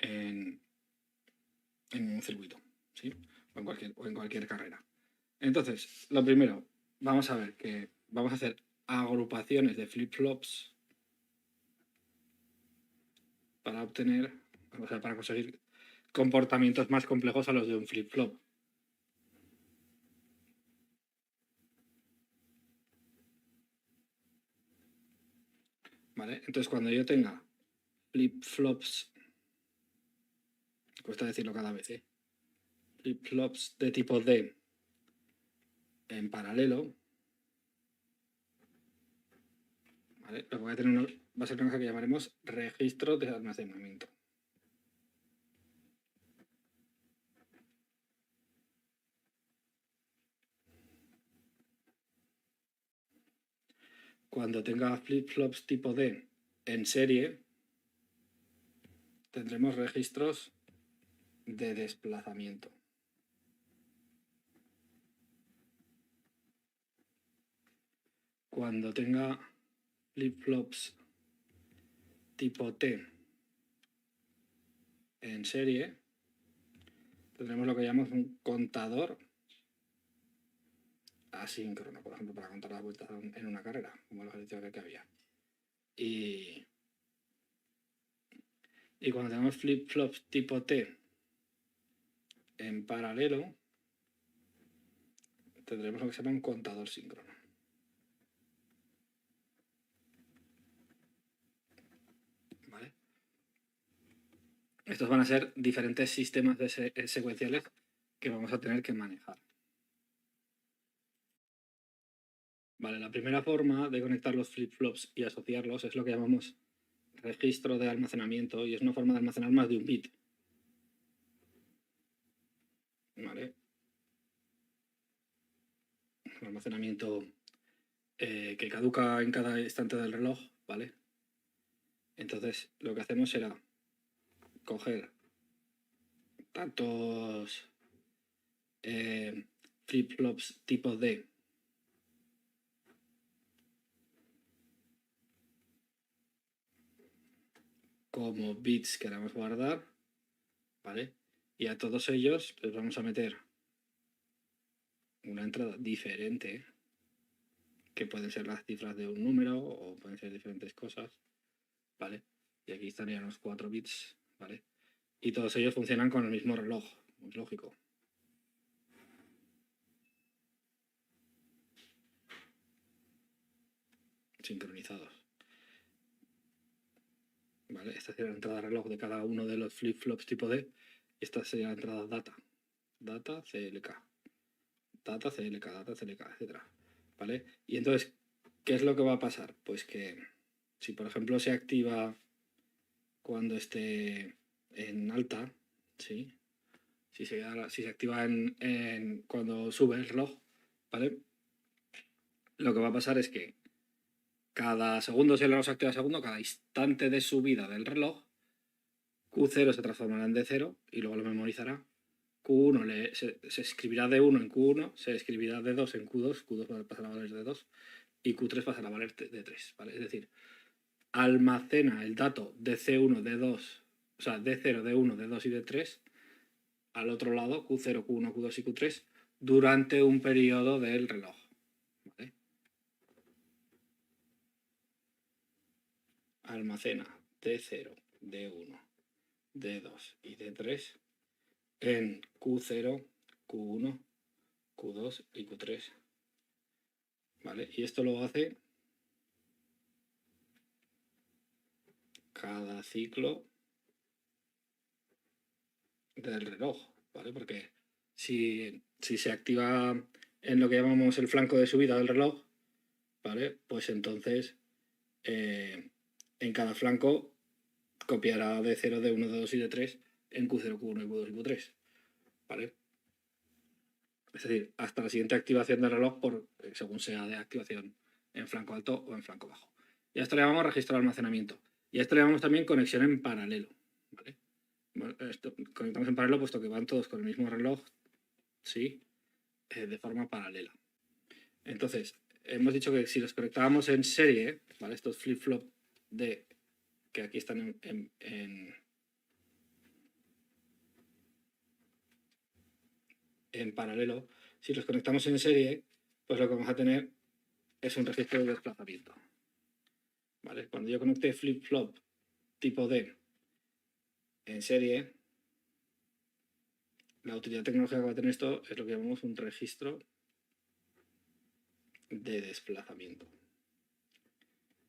en un circuito, ¿sí? O en cualquier carrera. Entonces, lo primero, vamos a ver que vamos a hacer agrupaciones de flip-flops para obtener, o sea, para conseguir comportamientos más complejos a los de un flip-flop. ¿Vale? Entonces, cuando yo tenga flip-flops, cuesta decirlo cada vez, ¿eh? Flip-flops de tipo D en paralelo, ¿vale? Lo que voy a tener va a ser una cosa que llamaremos registro de almacenamiento. Cuando tenga flip-flops tipo D en serie, tendremos registros de desplazamiento. Cuando tenga flip-flops tipo T en serie, tendremos lo que llamamos un contador asíncrono, por ejemplo, para contar las vueltas en una carrera, como los ejercicios que había. Y Y cuando tengamos flip-flops tipo T en paralelo, tendremos lo que se llama un contador síncrono. ¿Vale? Estos van a ser diferentes sistemas secuenciales que vamos a tener que manejar. Vale, la primera forma de conectar los flip-flops y asociarlos es lo que llamamos registro de almacenamiento, y es una forma de almacenar más de un bit. ¿Vale? Un almacenamiento que caduca en cada instante del reloj, ¿vale? Entonces lo que hacemos será coger tantos flip-flops tipo D como bits que queramos guardar, ¿vale? Y a todos ellos les vamos a meter una entrada diferente, que pueden ser las cifras de un número o pueden ser diferentes cosas, ¿vale? Y aquí estarían los 4 bits, ¿vale? Y todos ellos funcionan con el mismo reloj, muy lógico. Sincronizados. ¿Vale? Esta sería la entrada de reloj de cada uno de los flip-flops tipo D. Y esta sería la entrada data. Data CLK. Data CLK, data CLK, etc. ¿Vale? Y entonces, ¿qué es lo que va a pasar? Pues que si por ejemplo se activa cuando esté en alta, ¿sí? Si se activa cuando sube el reloj, ¿vale? Lo que va a pasar es que cada segundo, si el reloj se activa segundo, cada instante de subida del reloj, Q0 se transformará en D0 y luego lo memorizará. Q1 se escribirá D1 en Q1, se escribirá D2 en Q2, Q2 pasará a valer D2 y Q3 pasará a valer D3, ¿vale? Es decir, almacena el dato DC1, D2, o sea, D0, D1, D2 y D3 al otro lado, Q0, Q1, Q2 y Q3, durante un periodo del reloj, ¿vale? Almacena D0, D1, D2 y D3 en Q0, Q1, Q2 y Q3, ¿vale? Y esto lo hace cada ciclo del reloj, ¿vale? Porque si se activa en lo que llamamos el flanco de subida del reloj, ¿vale? Pues entonces en cada flanco copiará D0, D1, D2 y D3 en Q0, Q1 y Q2 y Q3, ¿vale? Es decir, hasta la siguiente activación del reloj, según sea de activación en flanco alto o en flanco bajo. Y a esto le llamamos registro de almacenamiento. Y a esto le llamamos también conexión en paralelo, ¿vale? Bueno, esto conectamos en paralelo puesto que van todos con el mismo reloj, ¿sí? De forma paralela. Entonces, hemos dicho que si los conectábamos en serie, ¿vale? Estos flip-flop que aquí están en paralelo, si los conectamos en serie, pues lo que vamos a tener es un registro de desplazamiento, ¿vale? Cuando yo conecte flip-flop tipo D en serie, la utilidad tecnológica que va a tener esto es lo que llamamos un registro de desplazamiento.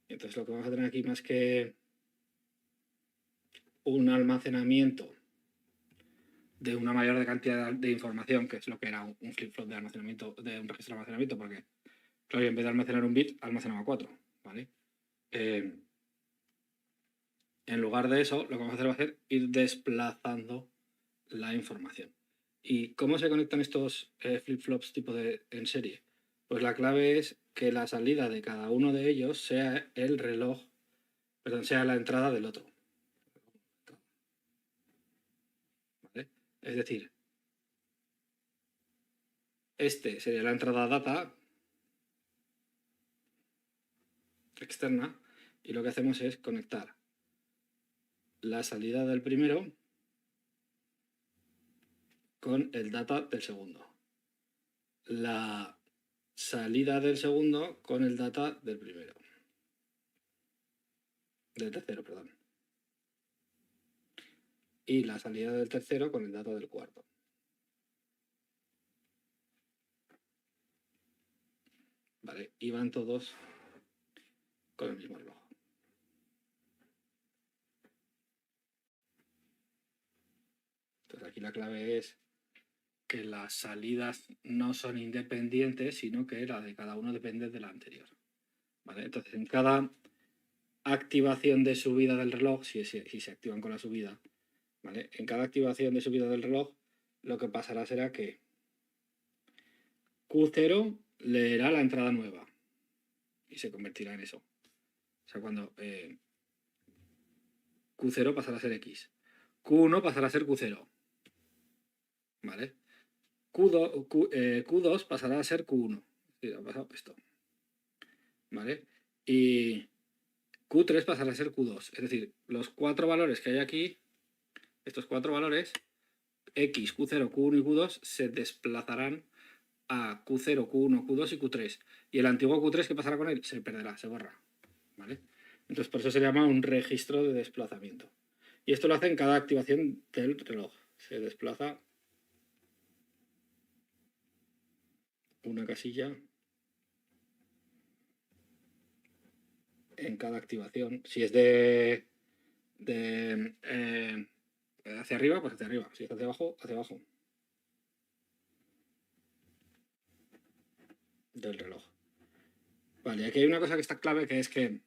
Entonces lo que vamos a tener aquí, más que un almacenamiento de una mayor cantidad de información, que es lo que era un flip-flop de almacenamiento, de un registro de almacenamiento, porque claro, en vez de almacenar un bit, almacenaba 4, ¿vale? En lugar de eso, lo que vamos a hacer va a ser ir desplazando la información. ¿Y cómo se conectan estos flip-flops tipo en serie? Pues la clave es que la salida de cada uno de ellos sea el reloj, perdón, sea la entrada del otro. ¿Vale? Es decir, este sería la entrada data externa y lo que hacemos es conectar la salida del primero con el data del segundo. La salida del segundo con el data del primero. Del tercero, perdón. y la salida del tercero con el dato del cuarto. ¿Vale? Y van todos con el mismo reloj. Entonces aquí la clave es que las salidas no son independientes, sino que la de cada uno depende de la anterior. ¿Vale? Entonces en cada activación de subida del reloj, si se activan con la subida, ¿vale? En cada activación de subida del reloj, lo que pasará será que Q0 leerá la entrada nueva y se convertirá en eso. O sea, cuando Q0 pasará a ser X. Q1 pasará a ser Q0. ¿Vale? Q2 pasará a ser Q1. Sí, ha pasado esto. ¿Vale? Y Q3 pasará a ser Q2. Es decir, los 4 valores que hay aquí, estos 4 valores, X, Q0, Q1 y Q2, se desplazarán a Q0, Q1, Q2 y Q3. Y el antiguo Q3, ¿qué pasará con él? Se perderá, se borra. ¿Vale? Entonces, por eso se llama un registro de desplazamiento. Y esto lo hace en cada activación del reloj. Se desplaza una casilla en cada activación. Si es de hacia arriba, pues hacia arriba. Si es hacia abajo, hacia abajo del reloj. Vale, aquí hay una cosa que está clave, que es que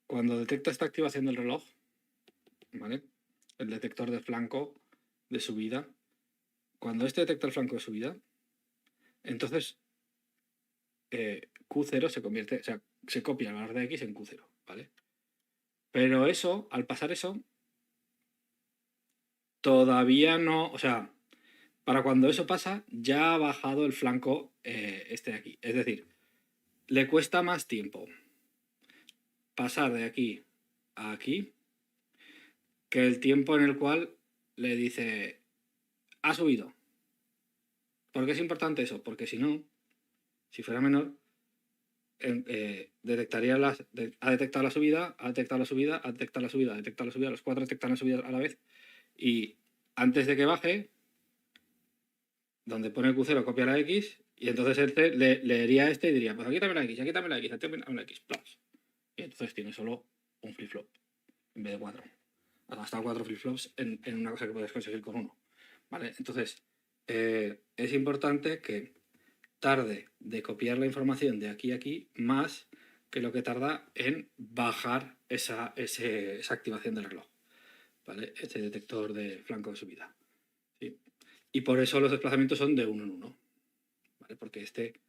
cuando detecta esta activación del reloj, ¿vale? El detector de flanco de subida, cuando este detecta el flanco de subida, entonces Q0 se convierte, o sea, se copia el valor de X en Q0, ¿vale? Pero eso, al pasar eso, todavía no, o sea, para cuando eso pasa, ya ha bajado el flanco este de aquí. Es decir, le cuesta más tiempo pasar de aquí a aquí que el tiempo en el cual le dice, ha subido. ¿Por qué es importante eso? Porque si no, si fuera menor, detectaría ha detectado la subida, ha detectado la subida, ha detectado la subida, ha detectado la subida, los 4 detectan la subida a la vez, y antes de que baje, donde pone el Q0 copia la X, y entonces el C leería este y diría, pues aquí también la X, aquí también la X, aquí también la X, plus. Y entonces tiene solo un flip-flop en vez de 4. Has gastado 4 flip-flops en una cosa que puedes conseguir con uno. ¿Vale? Entonces, es importante que tarde de copiar la información de aquí a aquí más que lo que tarda en bajar esa activación del reloj. ¿Vale? Este detector de flanco de subida. ¿Sí? Y por eso los desplazamientos son de uno en uno. ¿Vale? Porque este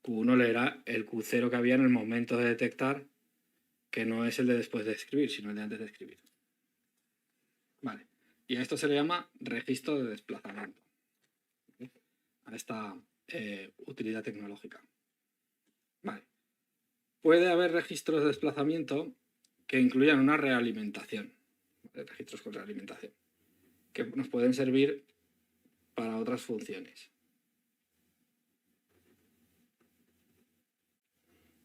Q1 leerá el Q0 que había en el momento de detectar, que no es el de después de escribir, sino el de antes de escribir. Vale. Y a esto se le llama registro de desplazamiento. ¿Vale? A esta utilidad tecnológica. Vale. Puede haber registros de desplazamiento que incluyan una realimentación. ¿Vale? Registros con realimentación. Que nos pueden servir para otras funciones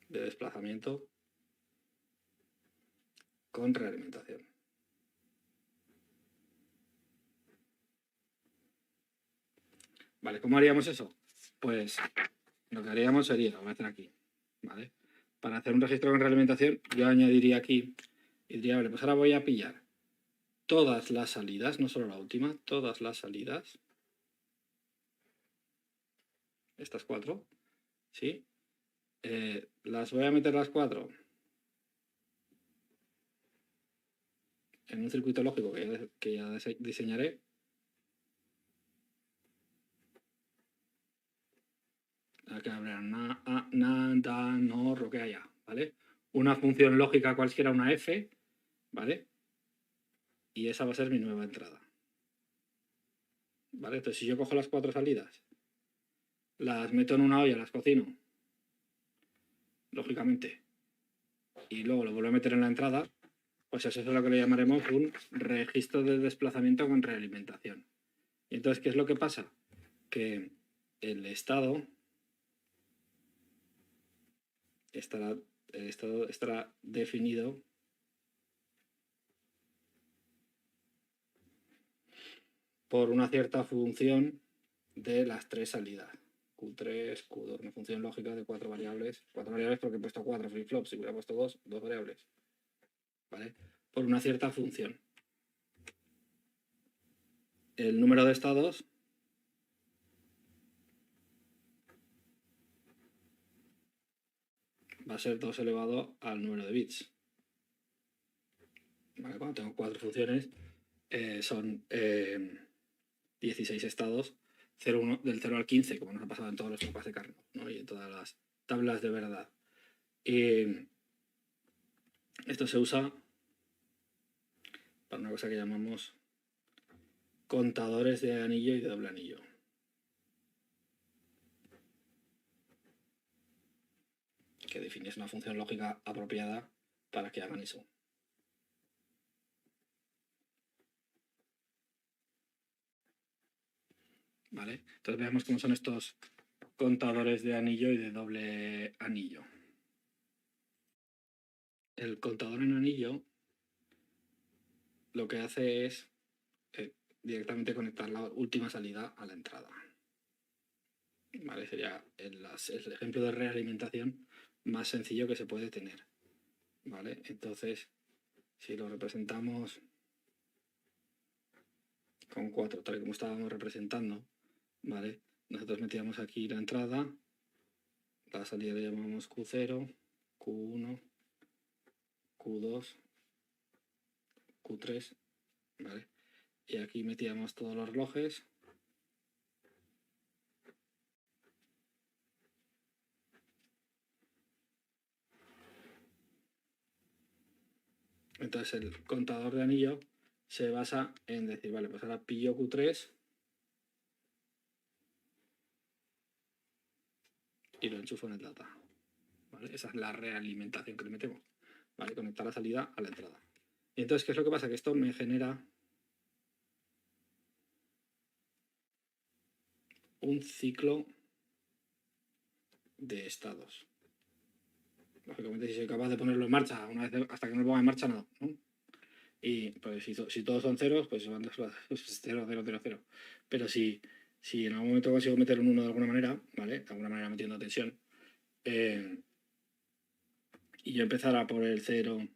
de desplazamiento con realimentación. Vale, ¿cómo haríamos eso? Pues lo que haríamos sería, lo voy a hacer aquí, ¿vale? Para hacer un registro con realimentación, yo añadiría aquí y diría, vale, pues ahora voy a pillar todas las salidas, no solo la última, todas las salidas, estas 4, ¿sí? Las voy a meter las 4 en un circuito lógico que ya diseñaré. Aquí habrá nada, no, lo que haya, ¿vale? Una función lógica cualquiera, una f, ¿vale? Y esa va a ser mi nueva entrada. ¿Vale? Entonces, si yo cojo las 4 salidas, las meto en una olla, las cocino, lógicamente, y luego lo vuelvo a meter en la entrada, pues eso es lo que le llamaremos un registro de desplazamiento con realimentación. Y entonces, ¿qué es lo que pasa? Que el estado estará definido por una cierta función de las tres salidas. Q3, Q2, una función lógica de cuatro variables porque he puesto 4 flip-flops, si hubiera puesto dos variables, ¿vale? Por una cierta función. El número de estados va a ser 2 elevado al número de bits. ¿Vale? Cuando tengo 4 funciones, son 16 estados, del 0 al 15, como nos ha pasado en todos los mapas de Carnot, ¿no? Y en todas las tablas de verdad. Y esto se usa para una cosa que llamamos contadores de anillo y de doble anillo. Que defines una función lógica apropiada para que hagan eso. ¿Vale? Entonces veamos cómo son estos contadores de anillo y de doble anillo. El contador en anillo lo que hace es directamente conectar la última salida a la entrada. ¿Vale? Sería el ejemplo de realimentación más sencillo que se puede tener. ¿Vale? Entonces, si lo representamos con 4, tal y como estábamos representando, ¿vale? Nosotros metíamos aquí la entrada, la salida le llamamos Q0, Q1, Q2, Q3, ¿vale? Y aquí metíamos todos los relojes. Entonces el contador de anillo se basa en decir, vale, pues ahora pillo Q3 y lo enchufo en el data. ¿Vale? Esa es la realimentación que le metemos. ¿Vale? Conectar la salida a la entrada. Y entonces, ¿qué es lo que pasa? Que esto me genera un ciclo de estados. Lógicamente, si soy capaz de ponerlo en marcha, una vez hasta que no lo ponga en marcha, no. Y pues si todos son ceros, pues van 0, 0, 0, 0. Pero si en algún momento consigo meter un 1 de alguna manera, ¿vale? De alguna manera metiendo tensión, y yo empezara por el 0,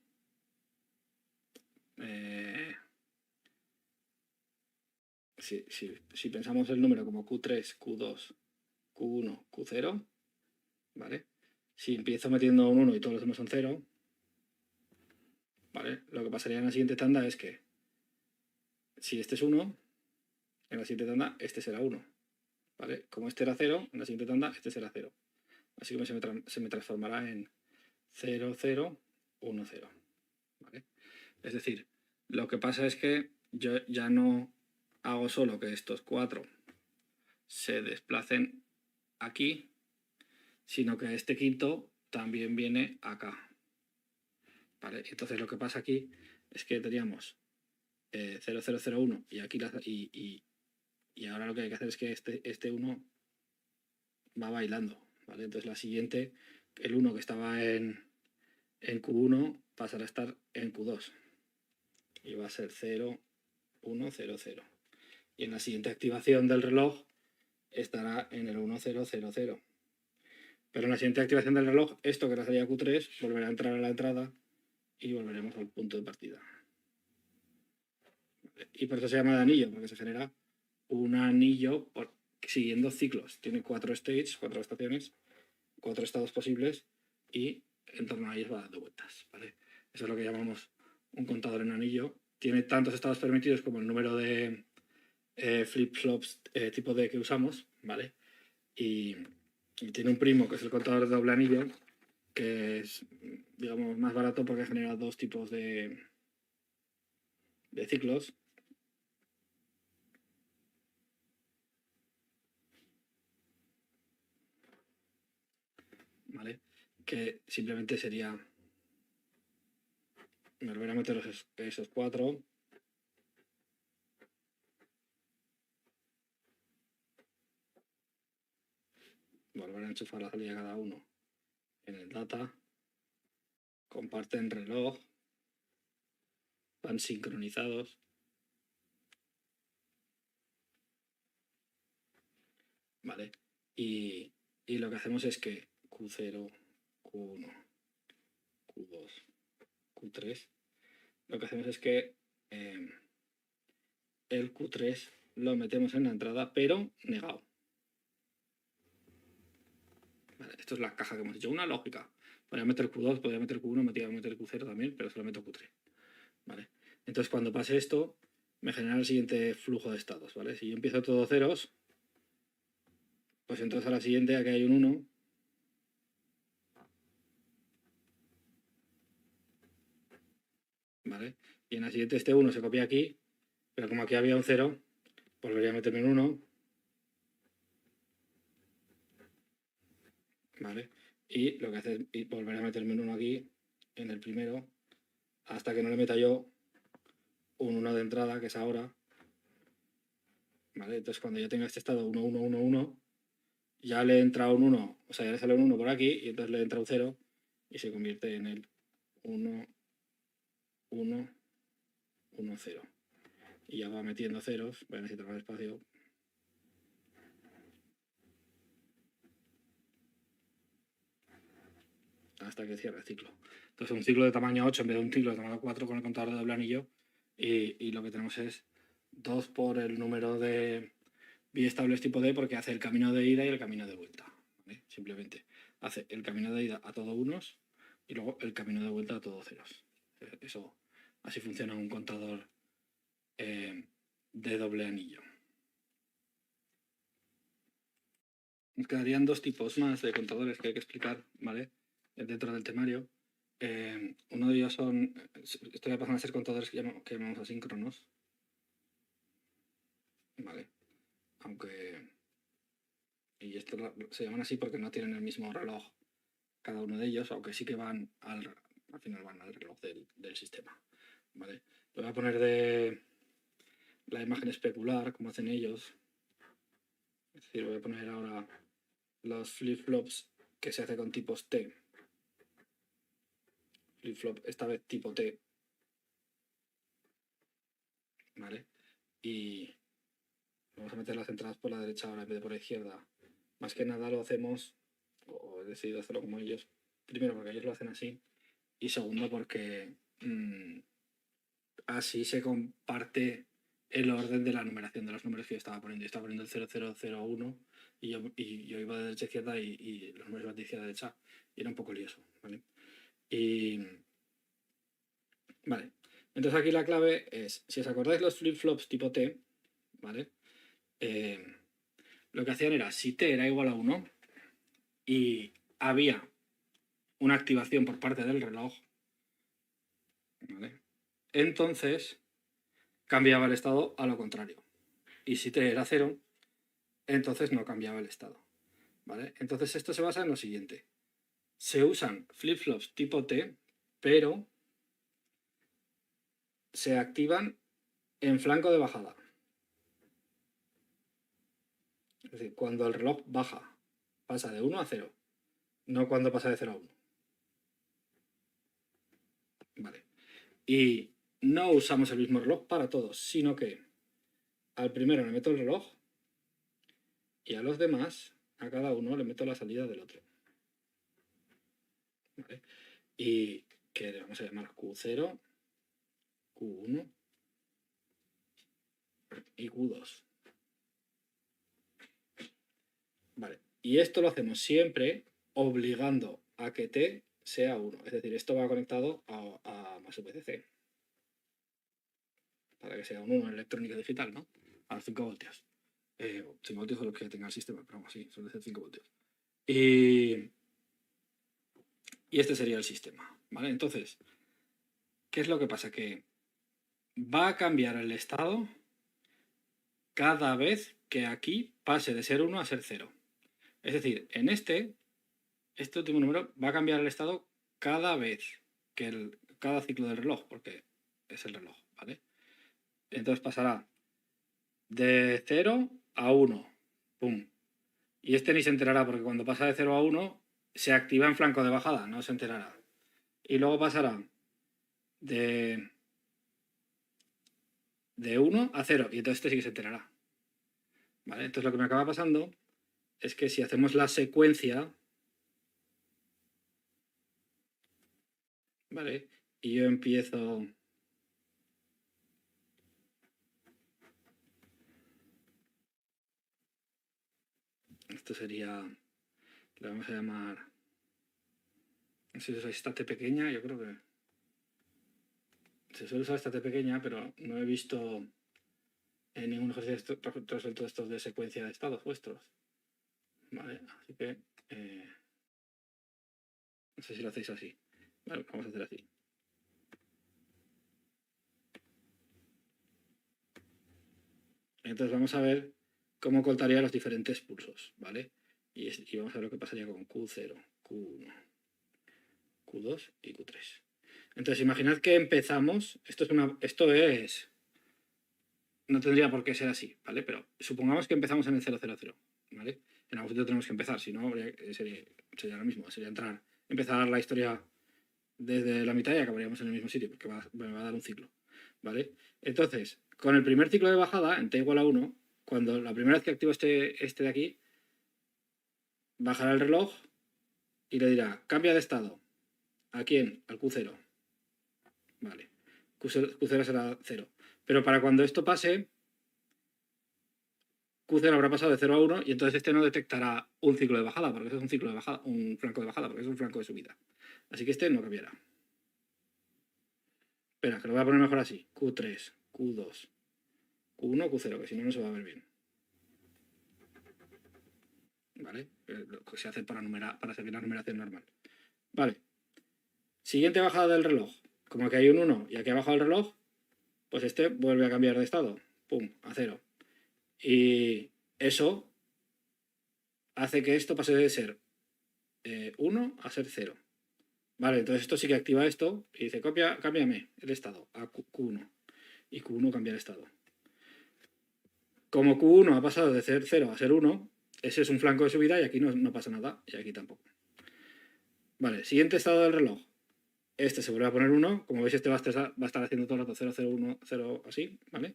si pensamos el número como Q3, Q2, Q1, Q0, ¿vale? Si empiezo metiendo un 1 y todos los demás son 0, ¿vale? Lo que pasaría en la siguiente tanda es que si este es 1, en la siguiente tanda este será 1, ¿vale? Como este era 0, en la siguiente tanda este será 0. Así que se me transformará en 0, 0, 1, 0, ¿vale? Es decir, lo que pasa es que yo ya no hago solo que estos 4 se desplacen aquí, sino que este quinto también viene acá. ¿Vale? Entonces lo que pasa aquí es que teníamos 0001 y aquí y ahora lo que hay que hacer es que este 1 va bailando. ¿Vale? Entonces la siguiente, el 1 que estaba en Q1 pasará a estar en Q2 y va a ser 0, 1, 0, 0. Y en la siguiente activación del reloj estará en el 1, 0, 0, 0. Pero en la siguiente activación del reloj, esto que era salida Q3 volverá a entrar a la entrada y volveremos al punto de partida. Y por eso se llama de anillo, porque se genera un anillo siguiendo ciclos. Tiene 4 stages, 4 estaciones, 4 estados posibles y en torno a ellos va dando vueltas. ¿Vale? Eso es lo que llamamos un contador en anillo. Tiene tantos estados permitidos como el número de flip-flops tipo D que usamos, ¿vale? Y tiene un primo que es el contador de doble anillo, que es, digamos, más barato porque genera 2 tipos de ciclos. ¿Vale? Que simplemente sería volver a meter esos 4, volver a enchufar la salida cada uno en el data, comparten reloj, van sincronizados ¿vale? Y lo que hacemos es que Q0, Q1, Q2, Q3, lo que hacemos es que el Q3 lo metemos en la entrada, pero negado. Vale, esto es la caja que hemos hecho. Una lógica. Podría meter Q2, podría meter Q1, podría meter Q0 también, pero solo meto Q3. ¿Vale? Entonces cuando pase esto, me genera el siguiente flujo de estados. ¿Vale? Si yo empiezo todo ceros, pues entonces a la siguiente aquí hay un 1. ¿Vale? Y en la siguiente este 1 se copia aquí, pero como aquí había un 0, volvería a meterme en 1. ¿Vale? Y lo que hace es volver a meterme en 1 aquí, en el primero, hasta que no le meta yo un 1 de entrada, que es ahora. ¿Vale? Entonces cuando yo tenga este estado 1, 1, 1, 1, ya le entra un 1, o sea, ya le sale un 1 por aquí, y entonces le entra un 0, y se convierte en el 1, 1, 1, 0. Y ya va metiendo ceros, voy a necesitar más espacio. Hasta que cierre el ciclo. Entonces un ciclo de tamaño 8 en vez de un ciclo de tamaño 4 con el contador de doble anillo, y lo que tenemos es 2 por el número de biestables tipo D, porque hace el camino de ida y el camino de vuelta. ¿Vale? Simplemente hace el camino de ida a todo unos y luego el camino de vuelta a todo ceros. Eso, así funciona un contador de doble anillo. Nos quedarían dos tipos más de contadores que hay que explicar, ¿vale? Dentro del temario. Uno de ellos son, esto ya pasan a ser contadores que llamamos asíncronos, ¿vale? Aunque, y esto se llaman así porque no tienen el mismo reloj cada uno de ellos, aunque sí que van al final van al reloj del sistema, ¿vale? Lo voy a poner de la imagen especular, como hacen ellos. Es decir, voy a poner ahora los flip-flops que se hace con tipos T. Flip-flop, esta vez tipo T, ¿vale? Y vamos a meter las entradas por la derecha ahora en vez de por la izquierda. Más que nada lo hacemos, o he decidido hacerlo como ellos, primero porque ellos lo hacen así, y segundo porque así se comparte el orden de la numeración de los números que yo estaba poniendo. Yo estaba poniendo el 0001 y yo iba de derecha a izquierda y los números iban de izquierda a derecha, y era un poco lioso, ¿vale? Vale, entonces aquí la clave es, si os acordáis los flip-flops tipo T, ¿vale? Lo que hacían era, si T era igual a 1 y había una activación por parte del reloj, ¿vale? Entonces cambiaba el estado a lo contrario. Y si T era 0, entonces no cambiaba el estado, ¿vale? Entonces esto se basa en lo siguiente. Se usan flip-flops tipo T, pero se activan en flanco de bajada. Es decir, cuando el reloj baja, pasa de 1 a 0, no cuando pasa de 0 a 1. Vale. Y no usamos el mismo reloj para todos, sino que al primero le meto el reloj y a los demás, a cada uno le meto la salida del otro. ¿Vale? Y que le vamos a llamar Q0, Q1 y Q2. Vale. Y esto lo hacemos siempre obligando a que T sea 1. Es decir, esto va conectado a más VCC. Para que sea un 1 en electrónica digital, ¿no? A los 5 voltios. 5 voltios son los que tenga el sistema, pero vamos, sí, son de 5 voltios. Y este sería el sistema, ¿vale? Entonces, ¿qué es lo que pasa? Que va a cambiar el estado cada vez que aquí pase de ser 1 a ser 0. Es decir, en este último número va a cambiar el estado cada vez que cada ciclo del reloj, porque es el reloj, ¿vale? Entonces pasará de 0 a 1, ¡pum! Y este ni se enterará, porque cuando pasa de 0 a 1 se activa en flanco de bajada, no se enterará. Y luego pasará de 1 a 0, y entonces este sí que se enterará. ¿Vale? Entonces lo que me acaba pasando es que si hacemos la secuencia, ¿vale? Y yo empiezo... Esto sería... Le vamos a llamar... No sé si usáis esta T pequeña, yo creo que... Se suele usar esta T pequeña, pero no he visto en ningún ejercicio resuelto estos de secuencia de estados vuestros. Vale, así que... no sé si lo hacéis así. Vale, vamos a hacer así. Entonces vamos a ver cómo contaría los diferentes pulsos, ¿vale? Y vamos a ver lo que pasaría con Q0, Q1, Q2 y Q3. Entonces imaginad que empezamos, esto es, no tendría por qué ser así, ¿vale? Pero supongamos que empezamos en el 000, ¿vale? En algún sitio tenemos que empezar, si no sería lo mismo, sería empezar la historia desde la mitad y acabaríamos en el mismo sitio, porque me va a dar un ciclo, ¿vale? Entonces, con el primer ciclo de bajada, en t igual a 1, cuando la primera vez que activo este de aquí, bajará el reloj y le dirá, cambia de estado. ¿A quién? Al Q0. Vale. Q0 será 0. Pero para cuando esto pase, Q0 habrá pasado de 0 a 1 y entonces este no detectará un ciclo de bajada, porque eso es un ciclo de bajada, un flanco de bajada, porque es un flanco de subida. Así que este no cambiará. Espera, que lo voy a poner mejor así. Q3, Q2, Q1, Q0, que si no, no se va a ver bien. ¿Vale? Lo que se hace para seguir la numeración normal. Vale. Siguiente bajada del reloj. Como aquí hay un 1 y aquí ha bajado el reloj, pues este vuelve a cambiar de estado. Pum, a 0. Y eso hace que esto pase de ser 1 a ser 0. Vale, entonces esto sí que activa esto y dice, cámbiame el estado a Q1. Y Q1 cambia el estado. Como Q1 ha pasado de ser 0 a ser 1, ese es un flanco de subida y aquí no pasa nada, y aquí tampoco. Vale, siguiente estado del reloj. Este se vuelve a poner 1, como veis este va a estar haciendo todo el rato 0, 0, 1, 0, así, ¿vale?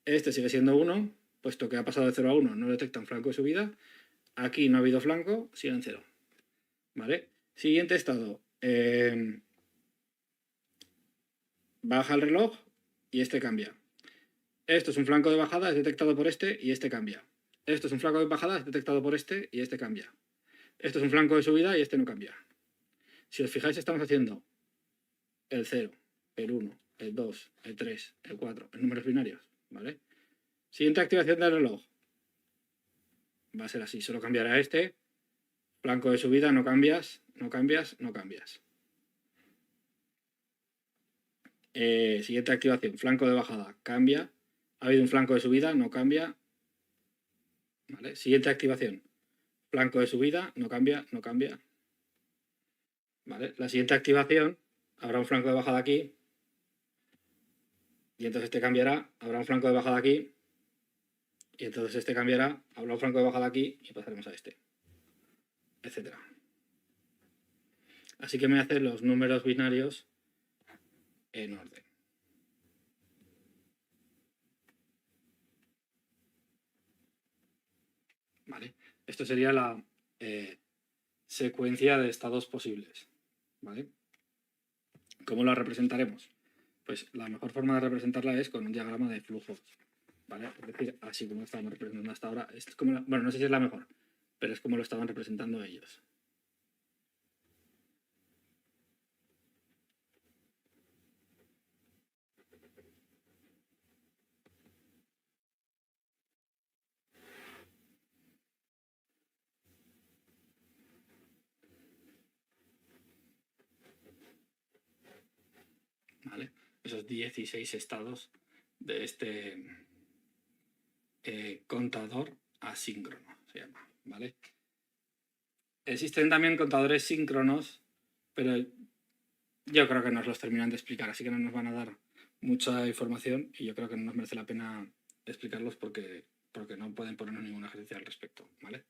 Este sigue siendo 1, puesto que ha pasado de 0 a 1, no detecta un flanco de subida. Aquí no ha habido flanco, sigue en 0. ¿Vale? Siguiente estado. Baja el reloj y este cambia. Esto es un flanco de bajada, es detectado por este y este cambia. Esto es un flanco de bajada, es detectado por este y este cambia. Esto es un flanco de subida y este no cambia. Si os fijáis, estamos haciendo el 0, el 1, el 2, el 3, el 4, en números binarios, ¿vale? Siguiente activación del reloj. Va a ser así, solo cambiará este. Flanco de subida, no cambias, no cambias, no cambias. Siguiente activación, flanco de bajada, cambia. Ha habido un flanco de subida, no cambia. ¿Vale? Siguiente activación, flanco de subida, no cambia, no cambia. ¿Vale? La siguiente activación, habrá un flanco de bajada aquí. Y entonces este cambiará, habrá un flanco de bajada aquí. Y entonces este cambiará, habrá un flanco de bajada aquí y pasaremos a este. Etcétera. Así que me hace los números binarios en orden. ¿Vale? Esto sería la secuencia de estados posibles. ¿Vale? ¿Cómo la representaremos? Pues la mejor forma de representarla es con un diagrama de flujo. ¿Vale? Es decir, así como lo estábamos representando hasta ahora. Es como bueno, no sé si es la mejor, pero es como lo estaban representando ellos. ¿Vale? Esos 16 estados de este contador asíncrono, se llama, ¿vale? Existen también contadores síncronos, pero yo creo que nos los terminan de explicar, así que no nos van a dar mucha información y yo creo que no nos merece la pena explicarlos porque no pueden ponernos ningún ejercicio al respecto, ¿vale?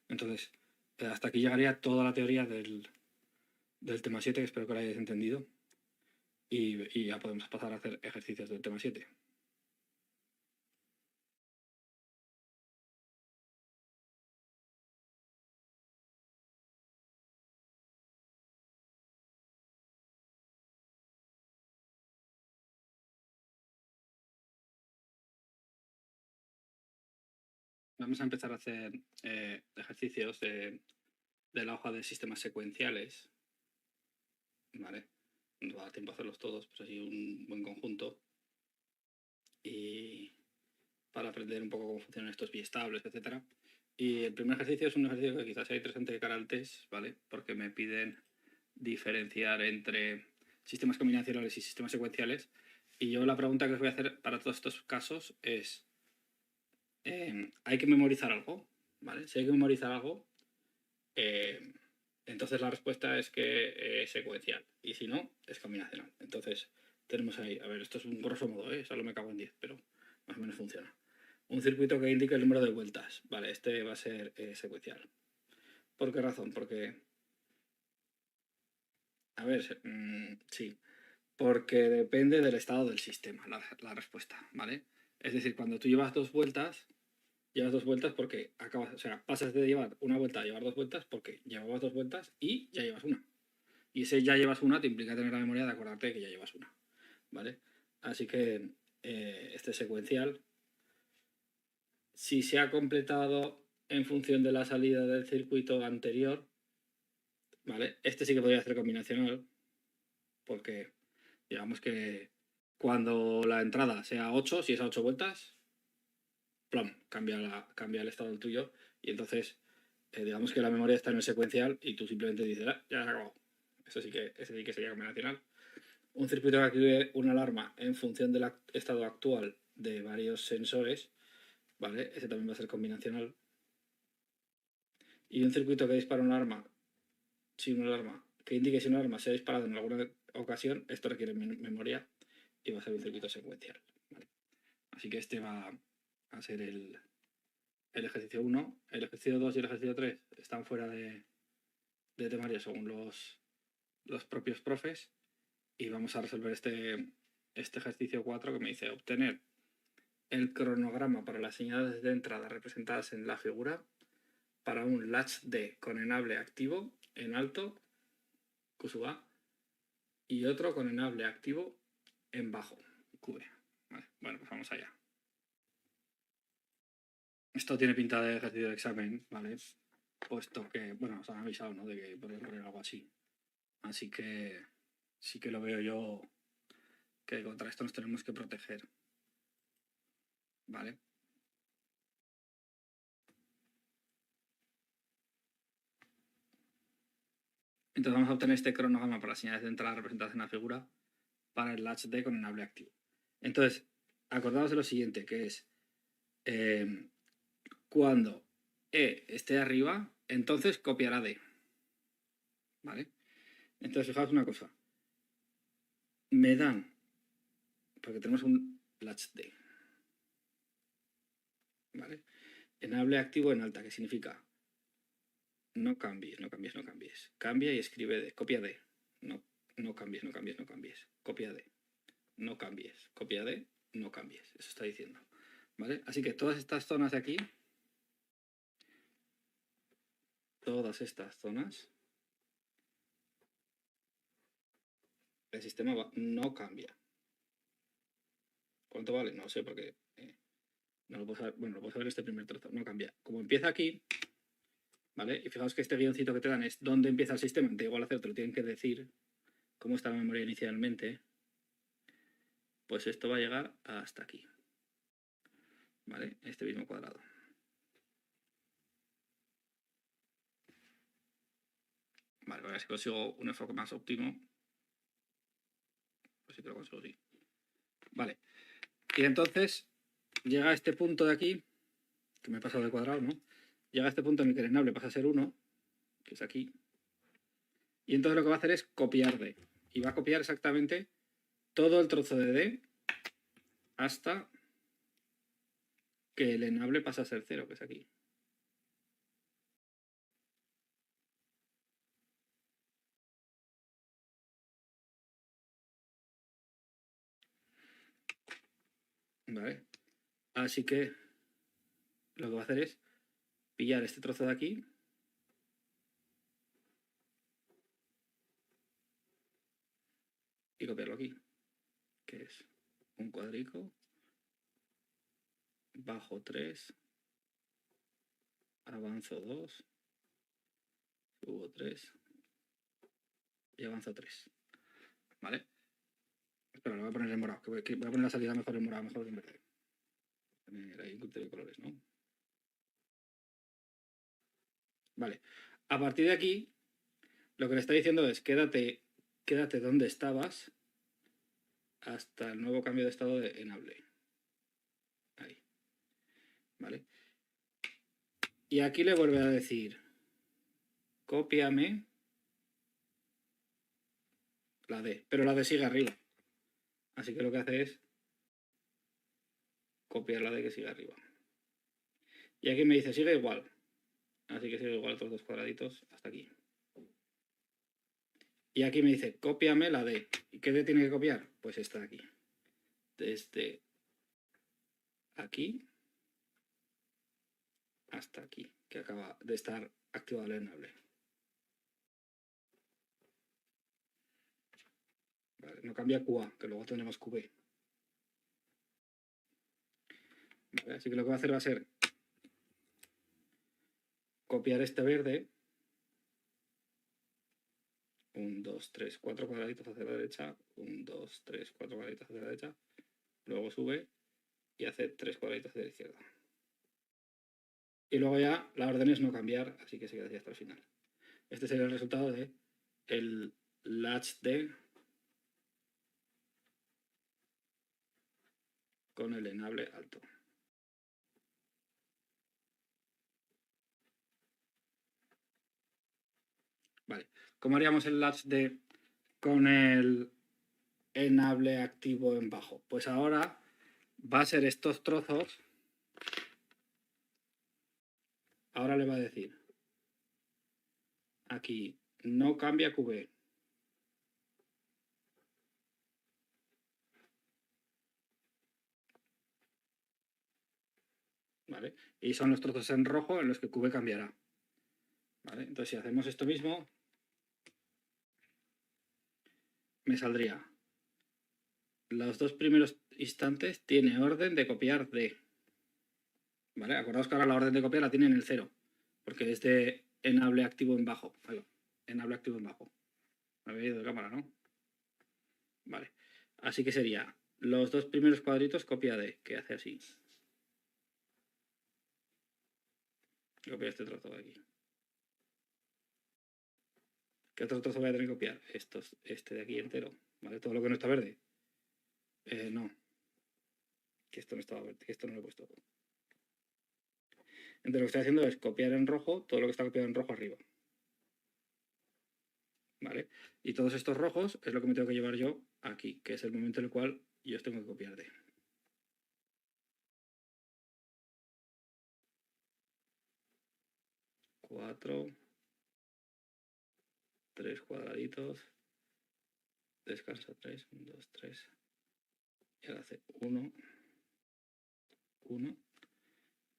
Entonces, hasta aquí llegaría toda la teoría del tema 7, que espero que lo hayáis entendido, y ya podemos pasar a hacer ejercicios del tema 7. Vamos a empezar a hacer ejercicios de la hoja de sistemas secuenciales, ¿vale? No va a dar tiempo a hacerlos todos, pero sí un buen conjunto. Y para aprender un poco cómo funcionan estos biestables, etcétera. Y el primer ejercicio es un ejercicio que quizás sea interesante de cara al test, ¿vale? Porque me piden diferenciar entre sistemas combinacionales y sistemas secuenciales. Y yo la pregunta que os voy a hacer para todos estos casos es, ¿hay que memorizar algo? ¿Vale? Si hay que memorizar algo, entonces la respuesta es que es secuencial. Y si no, es combinacional. Entonces tenemos ahí, a ver, esto es un grosso modo, solo me cago en 10, pero más o menos funciona. Un circuito que indique el número de vueltas. Vale, este va a ser secuencial. ¿Por qué razón? Porque, a ver, sí, porque depende del estado del sistema, la respuesta, ¿vale? Es decir, cuando tú llevas dos vueltas porque acabas, o sea, pasas de llevar una vuelta a llevar dos vueltas porque llevabas dos vueltas y ya llevas una. Y ese ya llevas una te implica tener la memoria de acordarte que ya llevas una, ¿vale? Así que este secuencial, si se ha completado en función de la salida del circuito anterior, ¿vale? Este sí que podría ser combinacional, porque digamos que cuando la entrada sea 8, si es a 8 vueltas, plom, cambia el estado del tuyo y entonces digamos que la memoria está en el secuencial y tú simplemente dices, ah, ya se ha acabado. Ese sí que sería combinacional. Un circuito que active una alarma en función del estado actual de varios sensores, ¿vale? Ese también va a ser combinacional. Y un circuito que dispara una alarma, que indique si una alarma se ha disparado en alguna ocasión, esto requiere memoria y va a ser un circuito secuencial, ¿vale? Así que este va a ser el ejercicio 1. El ejercicio 2 y el ejercicio 3 están fuera de temario según los propios profes. Y vamos a resolver este ejercicio 4 que me dice obtener el cronograma para las señales de entrada representadas en la figura para un latch D con enable activo en alto, Q sub A, y otro con enable activo en bajo, QB. Vale, bueno, pues vamos allá. Esto tiene pinta de ejercicio de examen, ¿vale? Puesto que, bueno, os han avisado, ¿no? De que podría poner algo así. Así que sí que lo veo yo que contra esto nos tenemos que proteger, ¿vale? Entonces vamos a obtener este cronograma para las señales de entrada representadas en la figura para el latch D con enable activo. Entonces, acordaos de lo siguiente, que es cuando E esté arriba, entonces copiará D. ¿Vale? Entonces, fijaos una cosa. Me dan, porque tenemos un latch D. ¿Vale? Enable activo en alta, que significa no cambies, no cambies, no cambies. Cambia y escribe D, copia D. No cambies, no cambies, no cambies. Copia D. No cambies. Copia D, no cambies. Eso está diciendo. ¿Vale? Así que todas estas zonas de aquí, el sistema no cambia. ¿Cuánto vale? No sé, porque no lo puedo saber. Bueno, lo puedo saber este primer trozo. No cambia. Como empieza aquí, ¿vale? Y fijaos que este guioncito que te dan es dónde empieza el sistema. Da igual hacer, te lo tienen que decir cómo está la memoria inicialmente. Pues esto va a llegar hasta aquí. ¿Vale? Este mismo cuadrado. Vale, a ver si consigo un enfoque más óptimo. Pues sí que lo consigo, sí. Vale. Y entonces llega a este punto de aquí, que me he pasado de cuadrado, ¿no? Llega a este punto en el que el enable pasa a ser 1, que es aquí. Y entonces lo que va a hacer es copiar D. Y va a copiar exactamente todo el trozo de D hasta que el enable pasa a ser 0, que es aquí. ¿Vale? Así que lo que va a hacer es pillar este trozo de aquí y copiarlo aquí, que es un cuadrico bajo 3 avanzo 2, subo 3 y avanzo 3. ¿Vale? Espera, lo voy a poner en morado, que voy a poner la salida mejor en morado, mejor que en verde. Poner ahí un criterio de colores, ¿no? Vale. A partir de aquí, lo que le está diciendo es quédate donde estabas hasta el nuevo cambio de estado de enable. Ahí. ¿Vale? Y aquí le vuelve a decir, cópiame la D, pero la D sigue arriba. Así que lo que hace es copiar la D que sigue arriba. Y aquí me dice, sigue igual. Así que sigue igual otros dos cuadraditos hasta aquí. Y aquí me dice, cópiame la D. ¿Y qué D tiene que copiar? Pues esta de aquí. Desde aquí hasta aquí, que acaba de estar activado el enable. Vale, no cambia QA, que luego tendremos QB. Vale, así que lo que va a hacer va a ser copiar este verde. 1, 2, 3, 4 cuadraditos hacia la derecha. 1, 2, 3, 4 cuadraditos hacia la derecha. Luego sube y hace 3 cuadraditos hacia la izquierda. Y luego ya la orden es no cambiar, así que se queda así hasta el final. Este sería el resultado de el latch D con el enable alto. Vale, ¿cómo haríamos el latch D con el enable activo en bajo? Pues ahora va a ser estos trozos. Ahora le va a decir aquí no cambia QB. ¿Vale? Y son los trozos en rojo en los que QB cambiará. ¿Vale? Entonces si hacemos esto mismo, me saldría los dos primeros instantes tiene orden de copiar D. ¿Vale? Acordaos que ahora la orden de copiar la tiene en el 0, porque es de enable activo en bajo. Ahí va, enable activo en bajo. Me había ido de cámara, ¿no? Vale. Así que sería los dos primeros cuadritos copia D, que hace así. Copia este trozo de aquí. ¿Qué otro trozo voy a tener que copiar? Este de aquí entero. ¿Vale? Todo lo que no está verde. No. Que esto no estaba verde, que esto no lo he puesto. Entonces lo que estoy haciendo es copiar en rojo todo lo que está copiado en rojo arriba. ¿Vale? Y todos estos rojos es lo que me tengo que llevar yo aquí, que es el momento en el cual yo os tengo que copiar D. Cuatro. 3 cuadraditos. Descansa 3. 1, 2, 3. Y ahora hace 1. 1.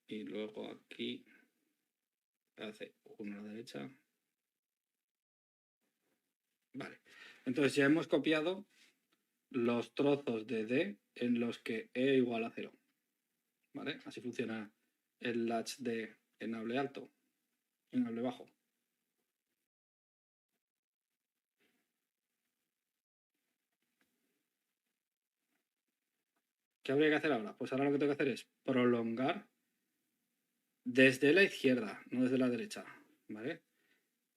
Y luego aquí hace 1 a la derecha. Vale. Entonces ya hemos copiado los trozos de D en los que E igual a 0. ¿Vale? Así funciona el latch de enable alto, enable bajo. ¿Qué habría que hacer ahora? Pues ahora lo que tengo que hacer es prolongar desde la izquierda, no desde la derecha. ¿Vale?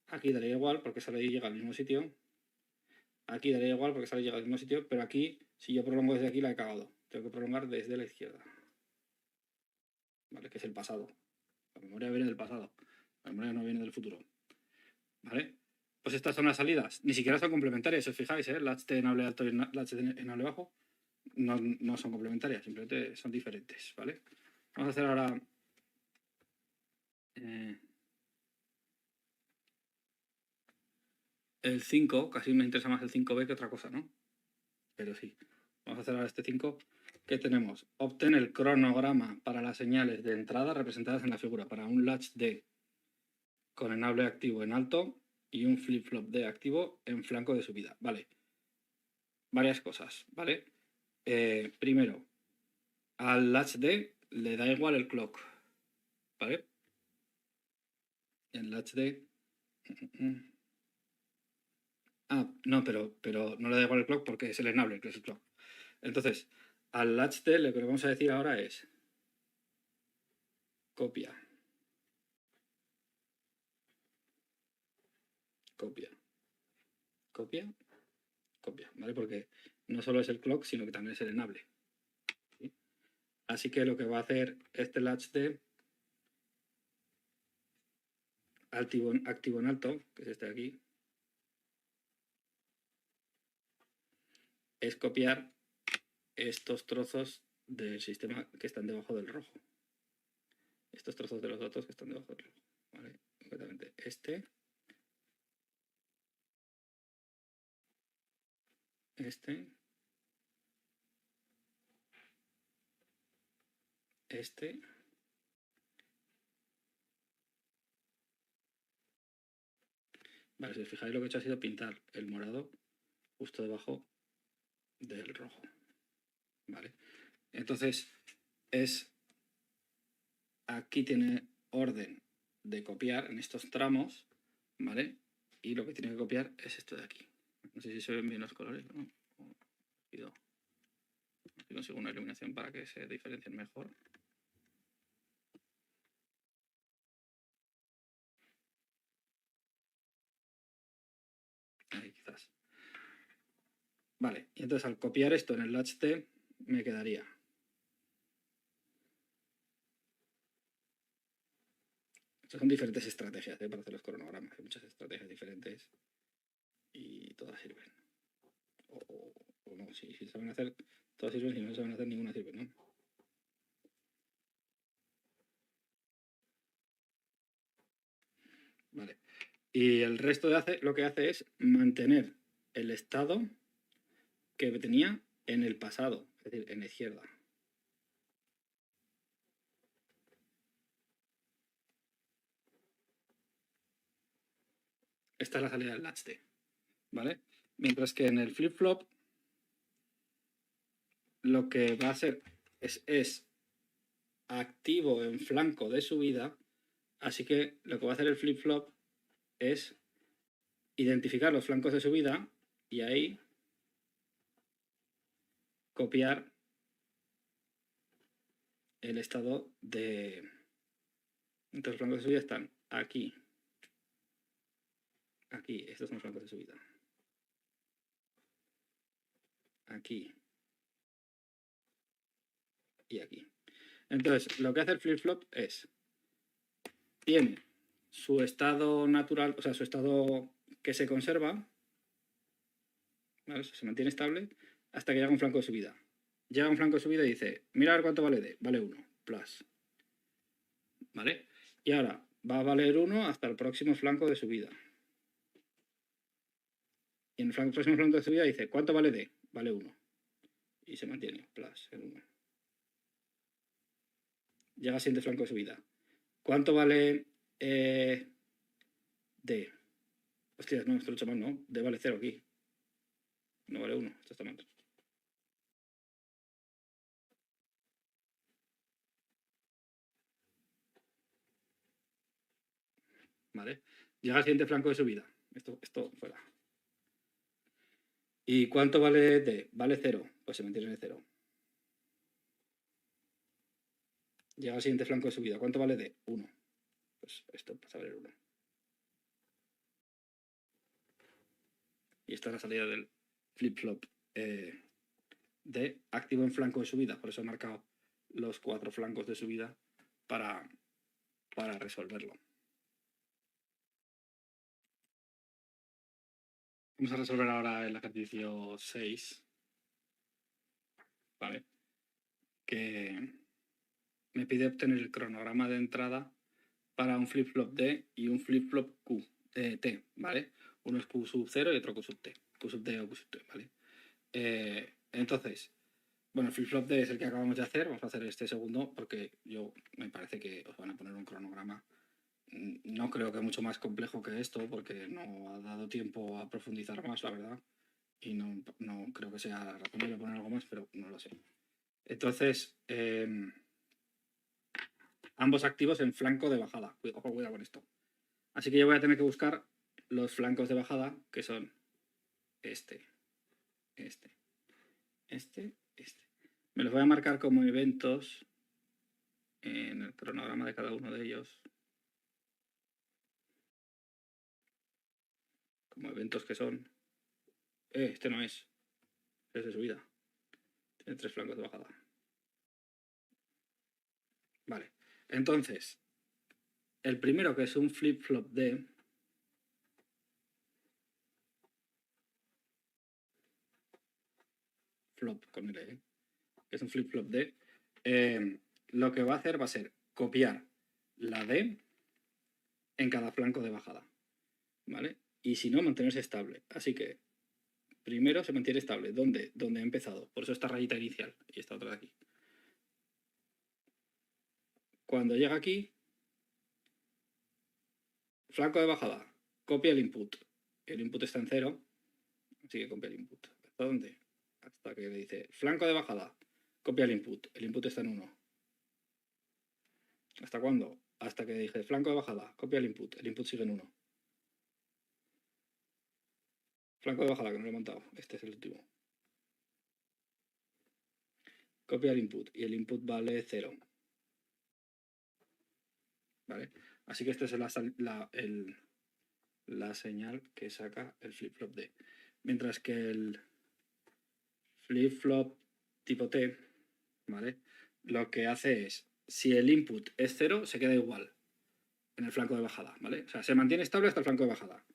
Aquí daría igual porque sale y llega al mismo sitio. Aquí daría igual porque sale y llega al mismo sitio, pero aquí, si yo prolongo desde aquí, la he cagado. Tengo que prolongar desde la izquierda. ¿Vale? Que es el pasado. La memoria viene del pasado. La memoria no viene del futuro. ¿Vale? Pues estas son las salidas. Ni siquiera son complementarias, si os fijáis, ¿eh? Latch de enable alto y latch de enable bajo no son complementarias, simplemente son diferentes, ¿vale? Vamos a hacer ahora el 5, casi me interesa más el 5b que otra cosa, ¿no? Pero sí. Vamos a hacer ahora este 5, que tenemos. Obtén el cronograma para las señales de entrada representadas en la figura, para un latch D con enable activo en alto y un flip-flop D activo en flanco de subida. Vale. Varias cosas, ¿vale? Primero, al latch D le da igual el clock, ¿vale? En latch D. Ah, no, pero no le da igual el clock porque es el enable, que es el clock. Entonces, al latch D lo que le vamos a decir ahora es copia. Copia. Copia. Copia, ¿vale? Porque no solo es el clock, sino que también es el enable. ¿Sí? Así que lo que va a hacer este latch D activo en alto, que es este de aquí, es copiar estos trozos del sistema que están debajo del rojo. Estos trozos de los datos que están debajo del rojo. ¿Vale? Concretamente este, este, este, vale, si os fijáis lo que he hecho ha sido pintar el morado justo debajo del rojo. ¿Vale? Entonces, aquí tiene orden de copiar en estos tramos, ¿vale? Y lo que tiene que copiar es esto de aquí. No sé si se ven bien los colores, ¿no? Si consigo una iluminación para que se diferencien mejor. Ahí quizás. Vale, y entonces al copiar esto en el latch T me quedaría son diferentes estrategias para hacer los cronogramas. Hay muchas estrategias diferentes y todas sirven. O no, si saben hacer, todas sirven, si no saben hacer, ninguna sirve, ¿no? Vale. Y el resto lo que hace es mantener el estado que tenía en el pasado, es decir, en la izquierda. Esta es la salida del latch T, ¿vale? Mientras que en el flip-flop lo que va a hacer es activo en flanco de subida, así que lo que va a hacer el flip-flop es identificar los flancos de subida y ahí copiar el estado de... Entonces los flancos de subida están aquí. Aquí, estos son los flancos de subida. Aquí. Y aquí. Entonces, lo que hace el flip-flop es... Tiene su estado natural, o sea, su estado que se conserva, ¿vale? Se mantiene estable hasta que llega un flanco de subida. Llega un flanco de subida y dice, mira a ver cuánto vale D. Vale 1, plus. ¿Vale? Y ahora va a valer 1 hasta el próximo flanco de subida. Y en el próximo flanco de subida dice, ¿cuánto vale D? Vale 1. Y se mantiene, plus, el 1. Llega al siguiente flanco de subida. ¿Cuánto vale D? Hostia, no, esto lo he hecho mal, ¿no? D vale 0 aquí. No vale 1, esto está mal. ¿Vale? Llega al siguiente flanco de subida. Esto fuera. ¿Y cuánto vale D? Vale 0. Pues se mantiene en 0. Llega al siguiente flanco de subida. ¿Cuánto vale D? 1. Pues esto pasa a valer 1. Y esta es la salida del flip-flop de activo en flanco de subida. Por eso he marcado los 4 flancos de subida para resolverlo. Vamos a resolver ahora el ejercicio 6. ¿Vale? Que me pide obtener el cronograma de entrada para un flip-flop D y un flip-flop T, ¿vale? Uno es Q sub 0 y otro Q sub T. Q sub D o Q sub T, ¿vale? Entonces, bueno, el flip-flop D es el que acabamos de hacer. Vamos a hacer este segundo porque me parece que os van a poner un cronograma. No creo que mucho más complejo que esto porque no ha dado tiempo a profundizar más, la verdad. Y no creo que sea razonable poner algo más, pero no lo sé. Entonces, ambos activos en flanco de bajada. Cuidado con esto. Así que yo voy a tener que buscar los flancos de bajada, que son este. Me los voy a marcar como eventos en el cronograma de cada uno de ellos. Como eventos que son. Este no es. Es de subida. Tiene 3 flancos de bajada. Vale. Entonces, el primero, que es un flip-flop D. Flop con L, que es un flip-flop D. Lo que va a hacer va a ser copiar la D en cada flanco de bajada. ¿Vale? Y si no, mantenerse estable. Así que primero se mantiene estable. ¿Dónde? Donde he empezado. Por eso esta rayita inicial y esta otra de aquí. Cuando llega aquí, flanco de bajada, copia el input. El input está en 0, así que copia el input. ¿Hasta dónde? Hasta que le dice flanco de bajada, copia el input. El input está en 1. ¿Hasta cuándo? Hasta que dije flanco de bajada, copia el input. El input sigue en 1. Flanco de bajada, que no lo he montado. Este es el último. Copia el input y el input vale 0. ¿Vale? Así que esta es la señal que saca el flip-flop D. Mientras que el flip-flop tipo T, ¿vale? Lo que hace es, si el input es 0, se queda igual en el flanco de bajada, ¿vale? O sea, se mantiene estable hasta el flanco de bajada.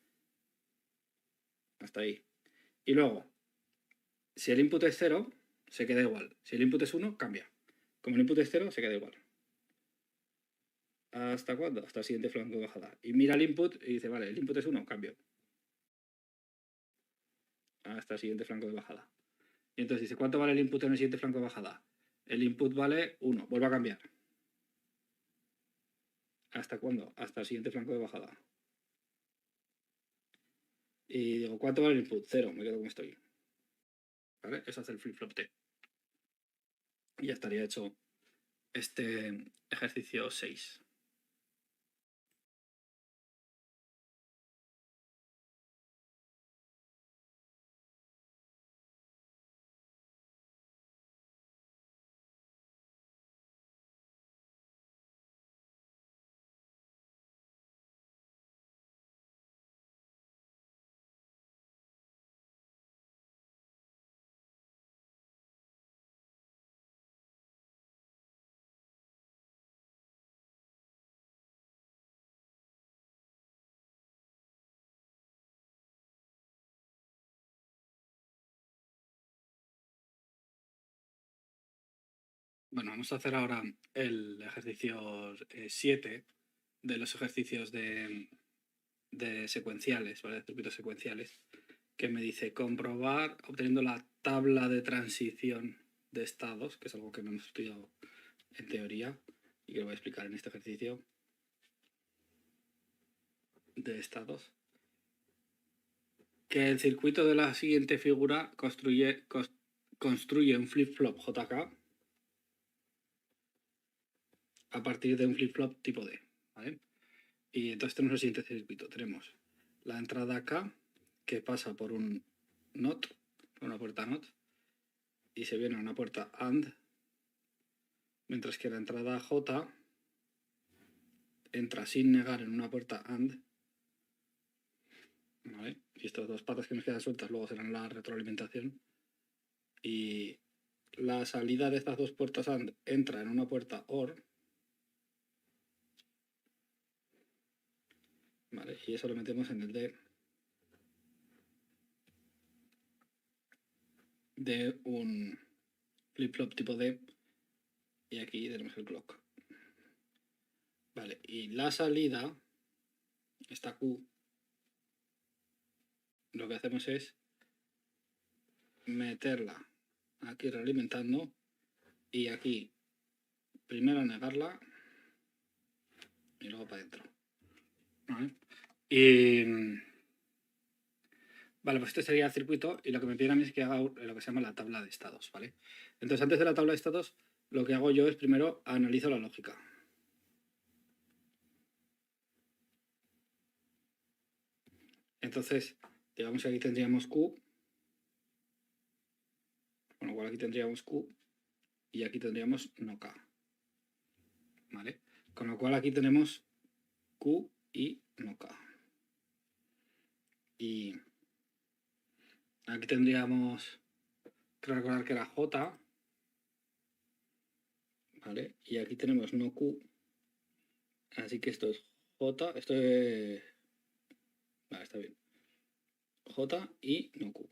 Hasta ahí. Y luego, si el input es 0, se queda igual. Si el input es 1, cambia. Como el input es 0, se queda igual. ¿Hasta cuándo? Hasta el siguiente flanco de bajada. Y mira el input y dice, vale, el input es 1, cambio. Hasta el siguiente flanco de bajada. Y entonces dice, ¿cuánto vale el input en el siguiente flanco de bajada? El input vale 1, vuelve a cambiar. ¿Hasta cuándo? Hasta el siguiente flanco de bajada. Y digo, ¿cuánto vale el input? 0, me quedo como estoy. ¿Vale? Eso hace el flip-flop T. Y ya estaría hecho este ejercicio 6. Bueno, vamos a hacer ahora el ejercicio 7 de los ejercicios de secuenciales, ¿vale? De circuitos secuenciales, que me dice comprobar obteniendo la tabla de transición de estados, que es algo que no hemos estudiado en teoría y que lo voy a explicar en este ejercicio de estados. Que el circuito de la siguiente figura construye un flip-flop JK a partir de un flip-flop tipo D, ¿vale? Y entonces tenemos el siguiente circuito. Tenemos la entrada K, que pasa por un NOT, por una puerta NOT, y se viene a una puerta AND, mientras que la entrada J entra sin negar en una puerta AND, ¿vale? Y estas dos patas que nos quedan sueltas luego serán la retroalimentación. Y la salida de estas dos puertas AND entra en una puerta OR, ¿vale? Y eso lo metemos en el de un flip-flop tipo D, y aquí tenemos el clock. Vale, y la salida, esta Q, lo que hacemos es meterla aquí realimentando y aquí primero negarla y luego para adentro. ¿Vale? Y vale, pues este sería el circuito y lo que me piden a mí es que haga lo que se llama la tabla de estados, ¿vale? Entonces antes de la tabla de estados lo que hago yo es primero analizo la lógica. Entonces, digamos que aquí tendríamos Q, con lo cual aquí tendríamos Q y aquí tendríamos no K. ¿Vale? Con lo cual aquí tenemos Q y no K. Y aquí tendríamos que recordar que era J, ¿vale? Y aquí tenemos no Q, así que esto es J, esto es... Vale, está bien. J y no Q.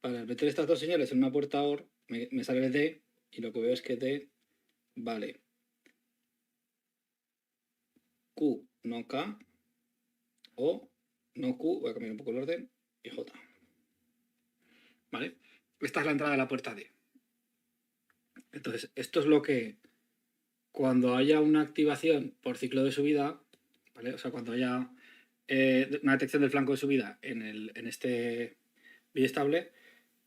Para meter estas dos señales en una puerta OR, me sale D, y lo que veo es que D vale Q no K, o no Q, voy a cambiar un poco el orden, y J. ¿Vale? Esta es la entrada de la puerta D. Entonces, esto es lo que, cuando haya una activación por ciclo de subida, ¿vale? O sea, cuando haya una detección del flanco de subida en este biestable,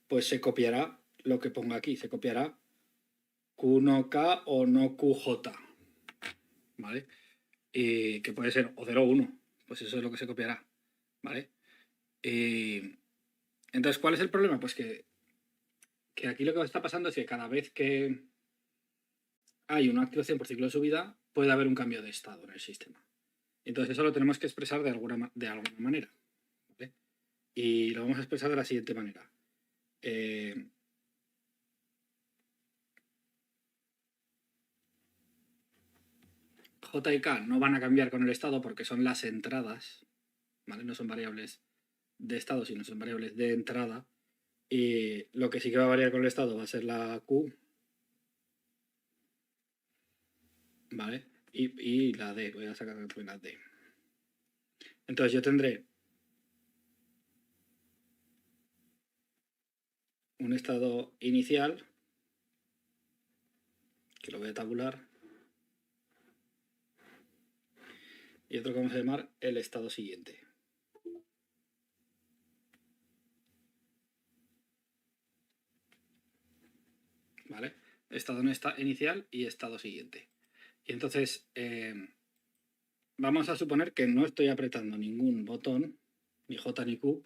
pues se copiará lo que ponga aquí, se copiará Q no K o no QJ, ¿vale? Y que puede ser o 0 o 1, pues eso es lo que se copiará, ¿vale? Entonces, ¿cuál es el problema? Pues que aquí lo que está pasando es que cada vez que hay una activación por ciclo de subida, puede haber un cambio de estado en el sistema. Entonces, eso lo tenemos que expresar de alguna manera, ¿vale? Y lo vamos a expresar de la siguiente manera. J y K no van a cambiar con el estado porque son las entradas, ¿vale? No son variables de estado, sino son variables de entrada. Y lo que sí que va a variar con el estado va a ser la Q, ¿vale? Y la D, voy a sacar la D. Entonces yo tendré un estado inicial, que lo voy a tabular, y otro que vamos a llamar el estado siguiente. ¿Vale? Estado inicial y estado siguiente. Y entonces vamos a suponer que no estoy apretando ningún botón, ni J ni Q,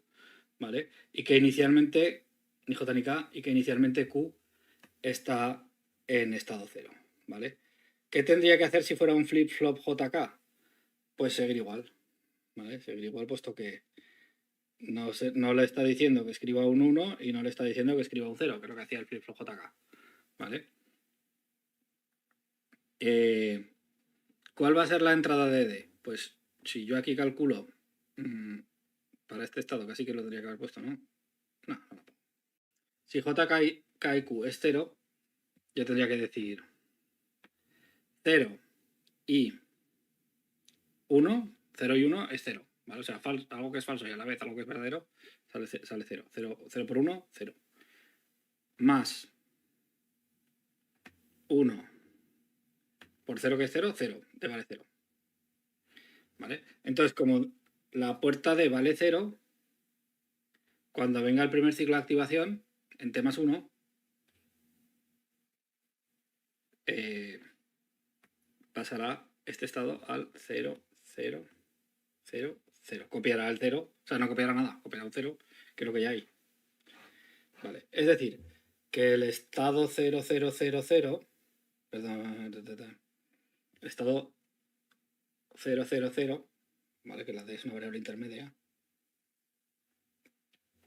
¿vale? Y que inicialmente, ni J ni K, y que inicialmente Q está en estado cero, ¿vale? ¿Qué tendría que hacer si fuera un flip-flop JK? Pues seguir igual, ¿vale? Seguir igual, puesto que no le está diciendo que escriba un 1 y no le está diciendo que escriba un 0, que es lo que hacía el flip-flop JK, ¿vale? ¿Cuál va a ser la entrada de D? Pues si yo aquí calculo para este estado, casi que lo tendría que haber puesto, ¿no? No. Si JK y Q es 0, yo tendría que decir 0 y 1, 0 y 1 es 0, ¿vale? O sea, algo que es falso y a la vez algo que es verdadero sale 0. 0 por 1, 0. Más 1 por 0 que es 0, 0, D vale 0. ¿Vale? Entonces, como la puerta D vale 0, cuando venga el primer ciclo de activación, en T más 1, pasará este estado al 0, 0, 0, 0. Copiará el 0, o sea, no copiará nada, copiará un 0, que es lo que ya hay. ¿Vale? Es decir, que el estado 0, 0, 0, 0, perdón, el estado 0, 0, 0, ¿vale? Que la D es una variable intermedia,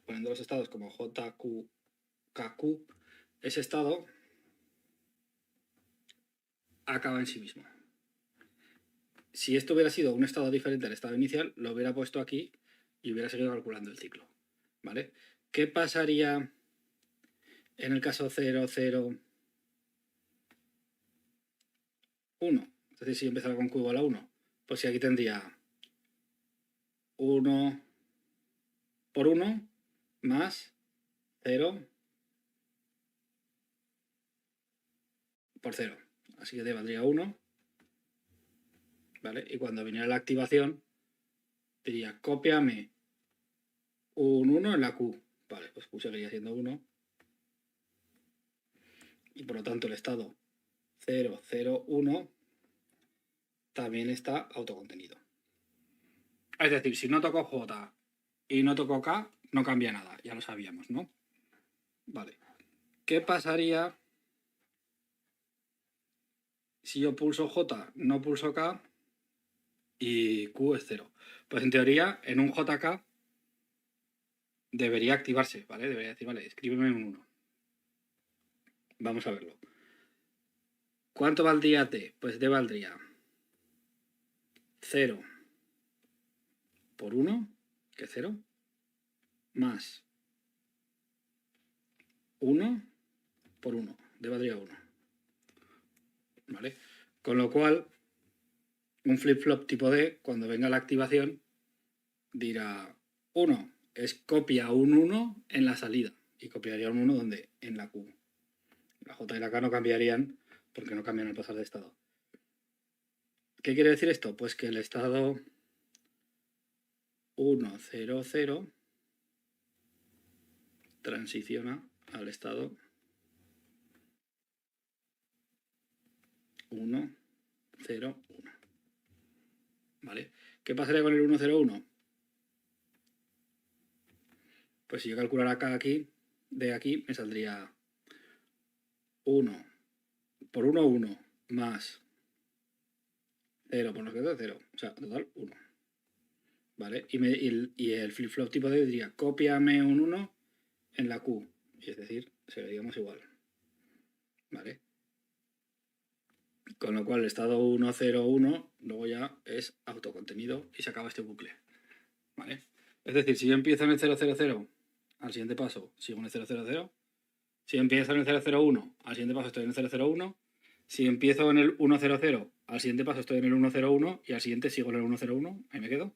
poniendo los estados como J, Q, K, Q, ese estado acaba en sí mismo. Si esto hubiera sido un estado diferente al estado inicial, lo hubiera puesto aquí y hubiera seguido calculando el ciclo, ¿vale? ¿Qué pasaría en el caso 0, 0, 1? Entonces, si yo empezara con Q igual a 1, pues si aquí tendría 1 por 1 más 0 por 0. Así que D valdría 1, ¿vale? Y cuando viniera la activación, diría, cópiame un 1 en la Q. Vale, pues Q seguiría siendo 1. Y por lo tanto el estado 0, 0, 1 también está autocontenido. Es decir, si no toco J y no toco K, no cambia nada. Ya lo sabíamos, ¿no? Vale. ¿Qué pasaría si yo pulso J, no pulso K y Q es 0? Pues en teoría, en un JK debería activarse, ¿vale? Debería decir, vale, escríbeme un 1. Vamos a verlo. ¿Cuánto valdría T? Pues D valdría 0 por 1, que es 0, más 1 por 1. D valdría 1. ¿Vale? Con lo cual, un flip-flop tipo D, cuando venga la activación, dirá 1 es copia un 1 en la salida. Y copiaría un 1 ¿dónde? En la Q. La J y la K no cambiarían porque no cambian al pasar de estado. ¿Qué quiere decir esto? Pues que el estado 1, 0, 0 transiciona al estado 1, 0, 1. ¿Vale? ¿Qué pasaría con el 1, 0, 1? Pues si yo calculara acá aquí, de aquí, me saldría 1 por 1, 1, más 0 por los que 0. O sea, total, 1. ¿Vale? Y el flip-flop tipo D diría, cópiame un 1 en la Q. Y es decir, seguiríamos igual. ¿Vale? Con lo cual el estado 1, 0, 1 luego ya es autocontenido y se acaba este bucle. ¿Vale? Es decir, si yo empiezo en el 0, 0, 0, al siguiente paso sigo en el 0, 0, 0. Si empiezo en el 0, 0, 1, al siguiente paso estoy en el 0, 0, 1. Si empiezo en el 1, 0, 0, al siguiente paso estoy en el 1, 0, 1 y al siguiente sigo en el 1, 0, 1. Ahí me quedo.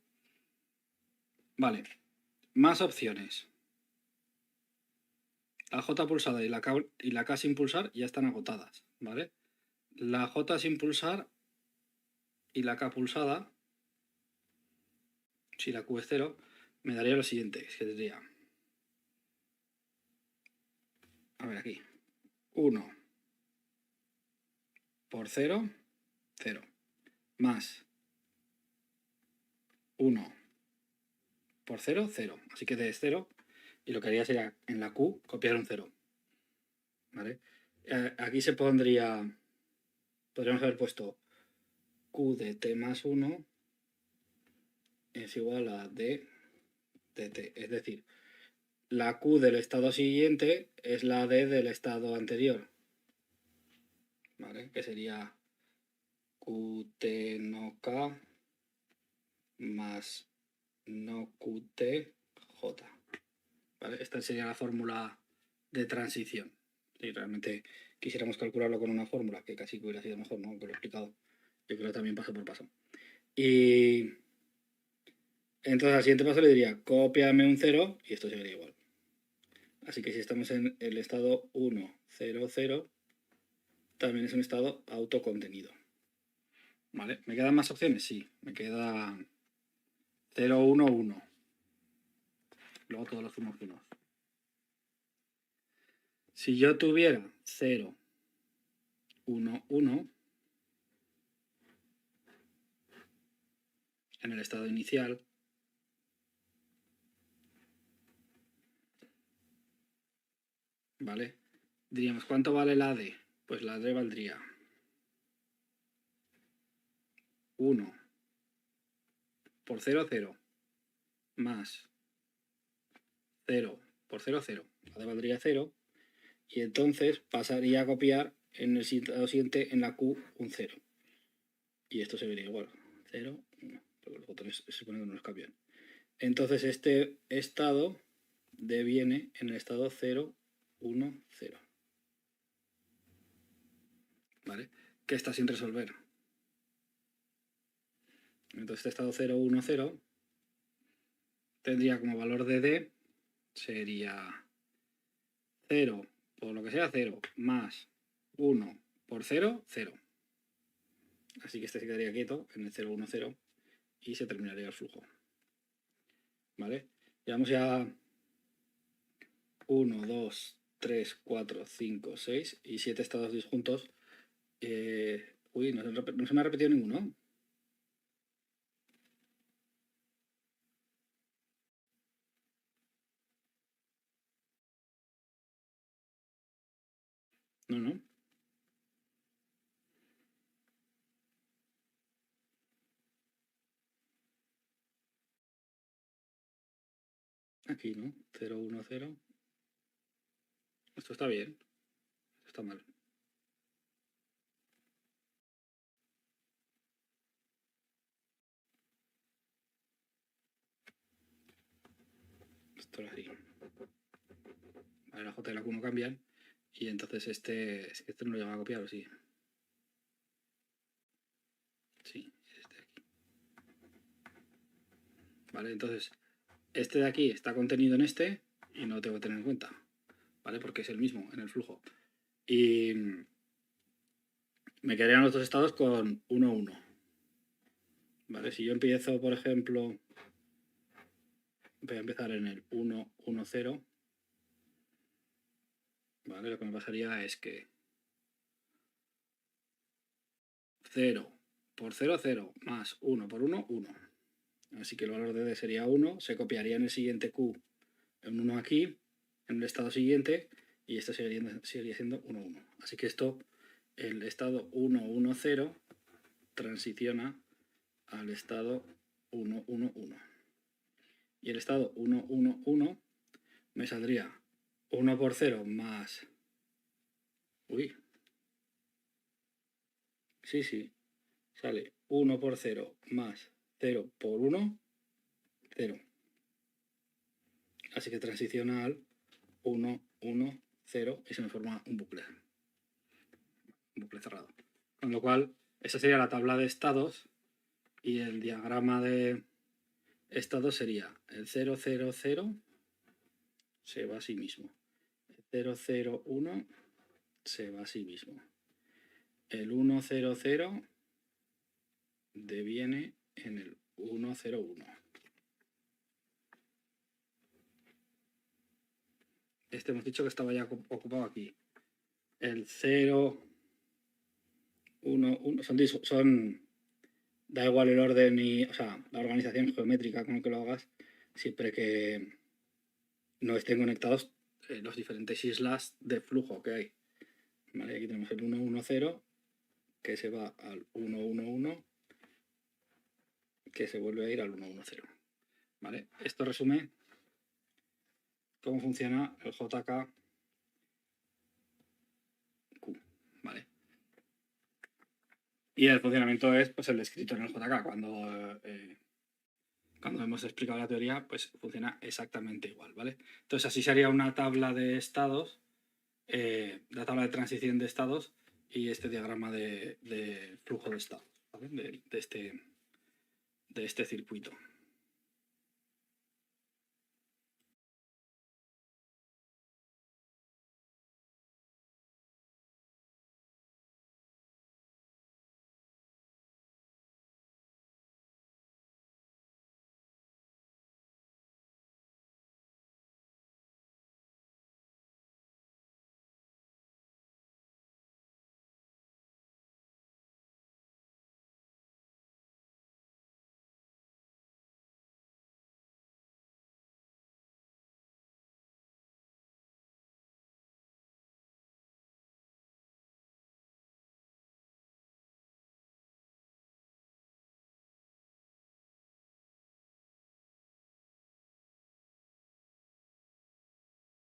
Vale. Más opciones. La J pulsada y la K sin pulsar ya están agotadas, ¿vale? La J sin pulsar y la K pulsada, si la Q es 0, me daría lo siguiente, es que tendría, a ver aquí, 1 por 0, 0, más 1 por 0, 0, así que D es 0, y lo que haría sería en la Q copiar un 0, ¿vale? Aquí se pondría, podríamos haber puesto Q de T más 1 es igual a D de T, es decir, la Q del estado siguiente es la D del estado anterior, ¿vale? Que sería QT no K más no QT J, ¿vale? Esta sería la fórmula de transición. Si realmente quisiéramos calcularlo con una fórmula, que casi hubiera sido mejor, ¿no? Que lo he explicado. Yo creo también paso por paso. Y entonces al siguiente paso le diría, cópiame un 0 y esto sería igual. Así que si estamos en el estado 1, 0, 0, también es un estado autocontenido. ¿Vale? ¿Me quedan más opciones? Sí, me queda 0, 1, 1. Luego todos los zumos finos. Si yo tuviera 0, 1, 1 en el estado inicial, ¿vale? Diríamos, ¿cuánto vale la D? Pues la D valdría 1 por 0, 0, más 0 por 0, 0. La D valdría 0, y entonces pasaría a copiar en el estado siguiente en la Q un 0. Y esto se vería igual, 0, 1, porque los botones se supone que no los cambian. Entonces este estado deviene en el estado 0, 1, 0. ¿Vale? Que está sin resolver. Entonces este estado 0, 1, 0 tendría como valor de D, sería 0 por lo que sea 0, más 1 por 0, 0. Así que este se quedaría quieto en el 0, 1, 0 y se terminaría el flujo. ¿Vale? Llevamos ya 1, 2, 3, 4, 5, 6 y 7 estados disjuntos. Uy, no se me ha repetido ninguno. No, no. Aquí, ¿no? 0, 1, 0. Esto está bien. Esto está mal. Esto es así. Vale, la J y la Q no cambian. Y entonces este... Es que este no lo lleva a copiar, ¿o sí? Sí, es este de aquí. Vale, entonces este de aquí está contenido en este y no lo tengo que tener en cuenta, ¿vale? Porque es el mismo en el flujo. Y me quedarían los dos estados con 1, 1. ¿Vale? Si yo empiezo, por ejemplo, voy a empezar en el 1, 1, 0. ¿Vale? Lo que me pasaría es que 0 por 0, 0, más 1 por 1, 1. Así que el valor de D sería 1, se copiaría en el siguiente Q en 1 aquí, en el estado siguiente, y esto seguiría siendo 1, 1. Así que esto, el estado 1, 1, 0, transiciona al estado 1, 1, 1. Y el estado 1, 1, 1 me saldría 1 por 0 más... Uy. Sí, sí. Sale 1 por 0 más 0 por 1, 0. Así que transiciona al 1, 1, 0 y se me forma un bucle cerrado. Con lo cual, esa sería la tabla de estados y el diagrama de estados sería el 0, 0, 0 se va a sí mismo. El 0, 0, 1 se va a sí mismo. El 1, 0, 0 deviene en el 1, 0, 1. Este hemos dicho que estaba ya ocupado aquí. El 0, 1, 1 son da igual el orden y, o sea, la organización geométrica con lo que lo hagas, siempre que no estén conectados los diferentes islas de flujo que hay. ¿Vale? Aquí tenemos el 1, 1, 0, que se va al 1, 1, 1, que se vuelve a ir al 1, 1, 0. ¿Vale? Esto resume cómo funciona el JKQ. ¿Vale? Y el funcionamiento es pues, el descrito en el JK. Cuando hemos explicado la teoría, pues funciona exactamente igual, ¿vale? Entonces así sería una tabla de estados, la tabla de transición de estados y este diagrama de flujo de estados, ¿vale? de este circuito.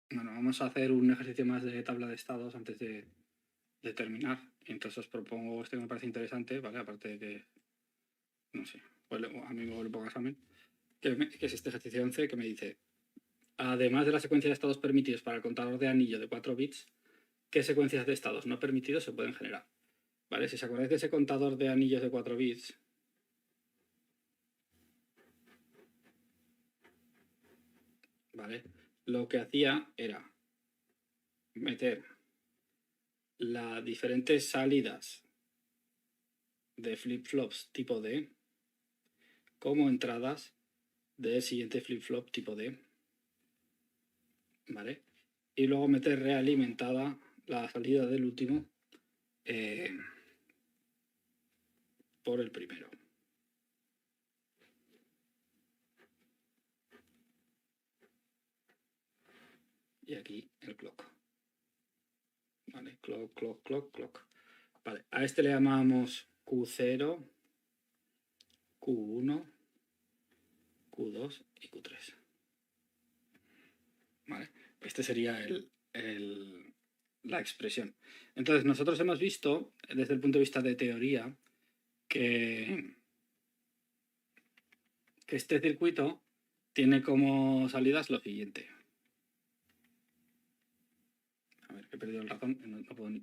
Bueno, vamos a hacer un ejercicio más de tabla de estados antes de terminar. Entonces os propongo este que me parece interesante, ¿vale? Aparte de que, no sé, pues a mí me vuelve un poco examen, que es este ejercicio 11 que me dice, además de la secuencia de estados permitidos para el contador de anillo de 4 bits, ¿qué secuencias de estados no permitidos se pueden generar? ¿Vale? Si os acordáis de ese contador de anillos de 4 bits, ¿vale? Lo que hacía era meter las diferentes salidas de flip-flops tipo D como entradas del siguiente flip-flop tipo D, ¿vale? Y luego meter realimentada la salida del último por el primero. Y aquí el clock. Vale, clock, clock, clock, clock. Vale, a este le llamamos Q0, Q1, Q2 y Q3. ¿Vale? Este sería la expresión. Entonces, nosotros hemos visto, desde el punto de vista de teoría, que este circuito tiene como salidas lo siguiente. A ver, he perdido el ratón,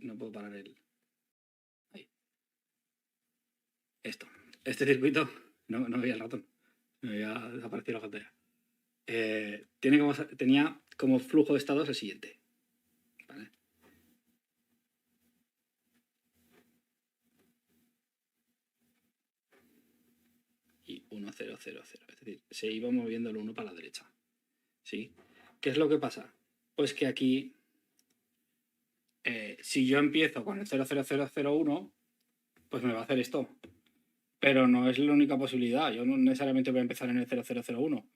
no puedo parar el... Ahí. Esto. Este circuito... No veía el ratón. Me había desaparecido la pantalla. Tenía como flujo de estados el siguiente. ¿Vale? Y 1, 0, 0, 0. Es decir, se iba moviendo el 1 para la derecha. ¿Sí? ¿Qué es lo que pasa? Pues que aquí, si yo empiezo con el 0, 0, 0, 0, 1, pues me va a hacer esto. Pero no es la única posibilidad. Yo no necesariamente voy a empezar en el 0, 0, 0, 1.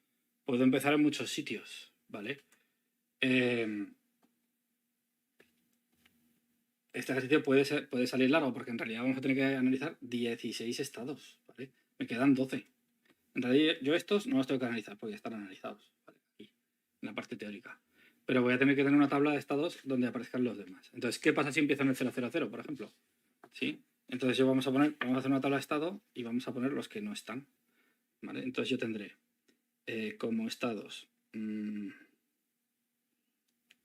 Puedo empezar en muchos sitios, ¿vale? Este ejercicio puede salir largo porque en realidad vamos a tener que analizar 16 estados, ¿vale? Me quedan 12. En realidad yo estos no los tengo que analizar porque ya están analizados, ¿vale? Aquí, en la parte teórica. Pero voy a tener que tener una tabla de estados donde aparezcan los demás. Entonces, ¿qué pasa si empiezo en el 0, 0, 0, por ejemplo? ¿Sí? Entonces vamos a hacer una tabla de estado y vamos a poner los que no están, ¿vale? Entonces yo tendré como estados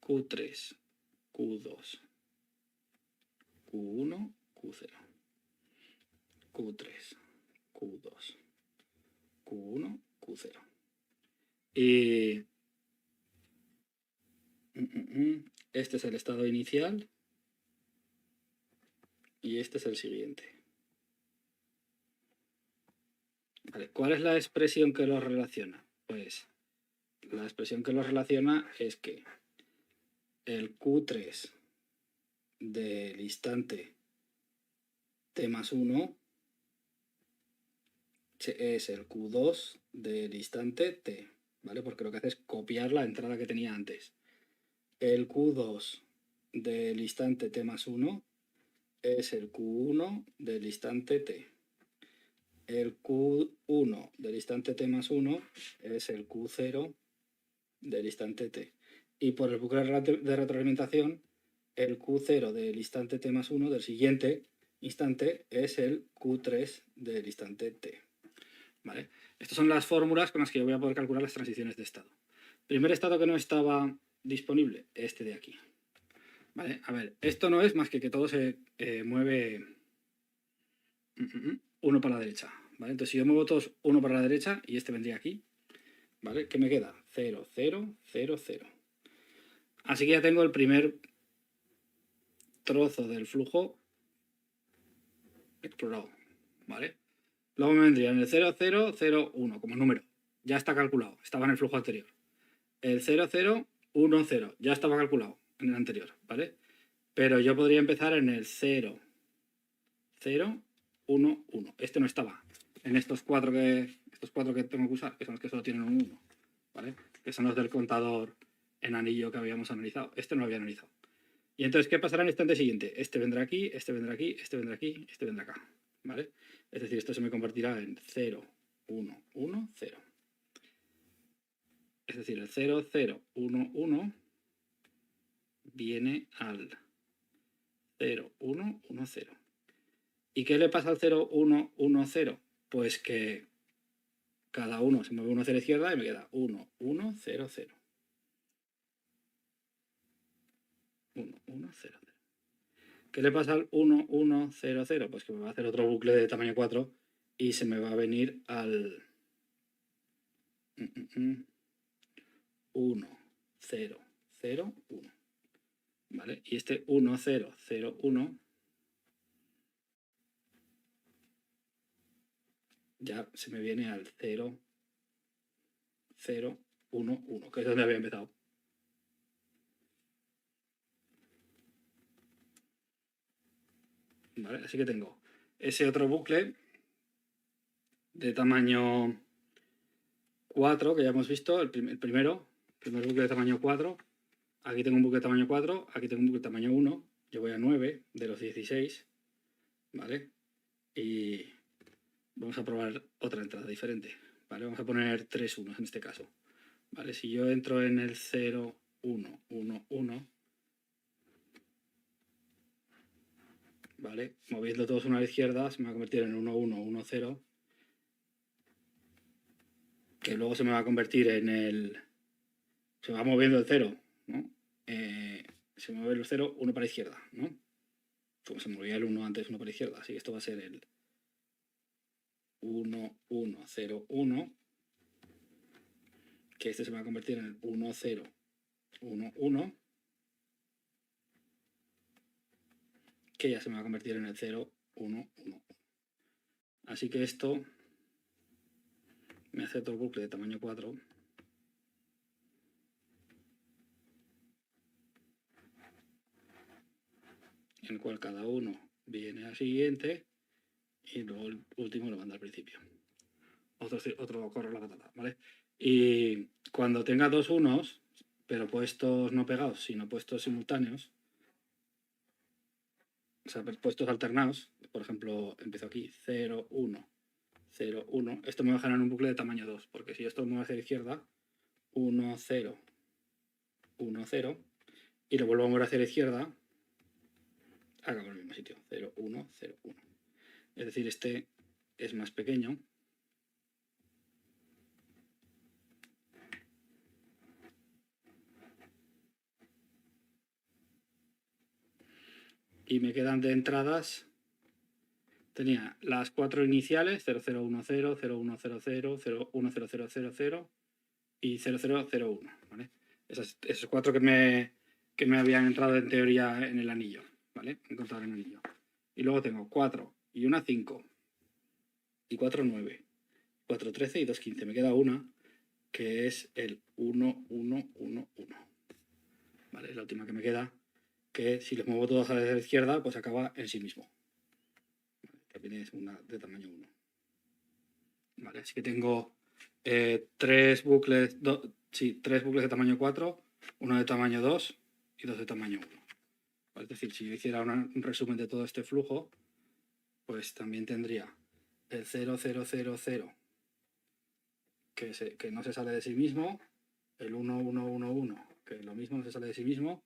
Q3, Q2, Q1, Q0, Q3, Q2, Q1, Q0. Y este es el estado inicial y este es el siguiente. Vale, ¿cuál es la expresión que los relaciona? Pues la expresión que los relaciona es que el Q3 del instante t más 1 es el Q2 del instante t, ¿vale? Porque lo que hace es copiar la entrada que tenía antes. El Q2 del instante t más 1 es el Q1 del instante t. El Q1 del instante t más 1 es el Q0 del instante t. Y por el bucle de retroalimentación, el Q0 del instante t más 1 del siguiente instante es el Q3 del instante t. ¿Vale? Estas son las fórmulas con las que yo voy a poder calcular las transiciones de estado. Primer estado que no estaba disponible, este de aquí. ¿Vale? A ver, esto no es más que todo se mueve uno para la derecha. ¿Vale? Entonces, si yo muevo todos uno para la derecha y este vendría aquí, ¿vale? ¿Qué me queda? 0, 0, 0, 0. Así que ya tengo el primer trozo del flujo explorado, ¿vale? Luego me vendría en el 0, 0, 0, 1 como número. Ya está calculado, estaba en el flujo anterior. El 0, 0, 1, 0, ya estaba calculado en el anterior, ¿vale? Pero yo podría empezar en el 0, 0, 1, 1. Este no estaba en estos cuatro que tengo que usar, que son los que solo tienen un 1, ¿vale? Que son los del contador en anillo que habíamos analizado. Este no lo había analizado. Y entonces, ¿qué pasará en el instante siguiente? Este vendrá aquí, este vendrá aquí, este vendrá aquí, este vendrá acá, ¿vale? Es decir, esto se me convertirá en 0, 1, 1, 0. Es decir, el 0, 0, 1, 1 viene al 0, 1, 1, 0. ¿Y qué le pasa al 0, 1, 1, 0? Pues que cada uno se mueve 1 hacia la izquierda y me queda 1, 1, 0, 0. 1, 1, 0, 0. ¿Qué le pasa al 1, 1, 0, 0? Pues que me va a hacer otro bucle de tamaño 4 y se me va a venir al 1, 0, 0, 1. ¿Vale? Y este 1, 0, 0, 1 ya se me viene al 0, 0, 1, 1, que es donde había empezado. ¿Vale? Así que tengo ese otro bucle de tamaño 4 que ya hemos visto, el primer bucle de tamaño 4. Aquí tengo un bucle de tamaño 4, aquí tengo un bucle de tamaño 1 yo voy a 9 de los 16, ¿vale? Y vamos a probar otra entrada diferente, ¿vale? Vamos a poner 3 unos en este caso, ¿vale? Si yo entro en el 0, 1, 1, 1, ¿vale? Moviendo todos uno a la izquierda, se me va a convertir en 1, 1, 1, 0, que luego se me va a convertir en el... Se va moviendo el 0, ¿no? Se mueve el 0, 1 para la izquierda, ¿no? Como se movía el 1 antes, 1 para la izquierda. Así que esto va a ser el 1, 1, 0, 1. Que este se va a convertir en el 1, 0, 1, 1. Que ya se me va a convertir en el 0, 1, 1. Así que esto me hace otro bucle de tamaño 4. En el cual cada uno viene al siguiente y luego el último lo manda al principio. Otro corre la patata, ¿vale? Y cuando tenga dos unos, pero puestos no pegados, sino puestos simultáneos, o sea, puestos alternados, por ejemplo, empiezo aquí, 0, 1, 0, 1, esto me va a generar un bucle de tamaño 2, porque si esto me va hacia la izquierda, 1, 0, 1, 0, y lo vuelvo a mover hacia la izquierda, acabo en el mismo sitio, 0, 1, 0, 1. Es decir, este es más pequeño. Y me quedan de entradas, tenía las 4 iniciales, 0010, 0100, 010000 y 0001, ¿vale? Esos 4 que me habían entrado en teoría en el anillo, ¿vale? Encontrado en el anillo. Y luego tengo 4 y una 5 y 4, 9, 4, 13 y 2, 15. Me queda una que es el 1, 1, 1, 1. ¿Vale? La última que me queda, que si los muevo todos a la izquierda, pues acaba en sí mismo. También es una de tamaño 1. Vale, así que tengo 3 bucles, 3 bucles de tamaño 4, uno de tamaño 2 y 2 de tamaño 1. ¿Vale? Es decir, si yo hiciera un resumen de todo este flujo, pues también tendría el 0, 0, 0, 0, que no se sale de sí mismo, el 1, 1, 1, 1, que lo mismo no se sale de sí mismo.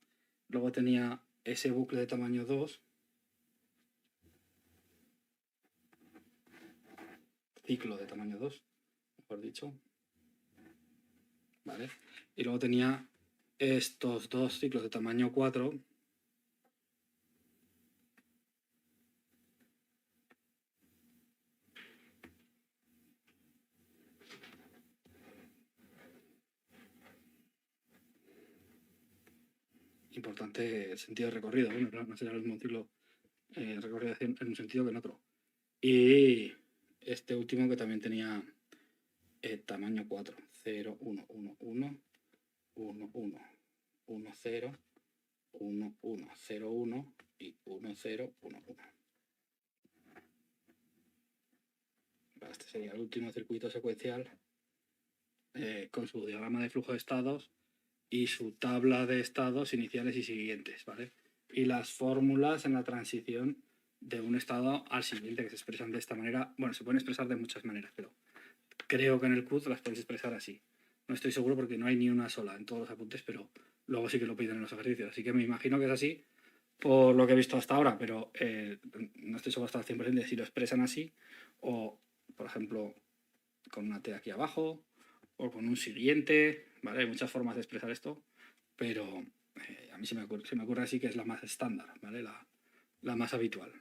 Luego tenía ese bucle de tamaño 2, ciclo de tamaño 2, mejor dicho. ¿Vale? Y luego tenía estos dos ciclos de tamaño 4, importante el sentido de recorrido, bueno, no será el mismo ciclo recorrido en un sentido que en otro. Y este último que también tenía tamaño 4, 0, 1, 1, 1, 1, 1, 1, 0, 1, 1, 0, 1 y 1, 0, 1, 1. Este sería el último circuito secuencial con su diagrama de flujo de estados y su tabla de estados iniciales y siguientes, ¿vale? Y las fórmulas en la transición de un estado al siguiente que se expresan de esta manera. Bueno, se pueden expresar de muchas maneras, pero creo que en el CUD las podéis expresar así. No estoy seguro porque no hay ni una sola en todos los apuntes, pero luego sí que lo piden en los ejercicios. Así que me imagino que es así por lo que he visto hasta ahora, pero no estoy seguro hasta el 100% de si lo expresan así o, por ejemplo, con una T aquí abajo o con un siguiente, ¿vale? Hay muchas formas de expresar esto, pero a mí se me ocurre así que es la más estándar, ¿vale? La más habitual.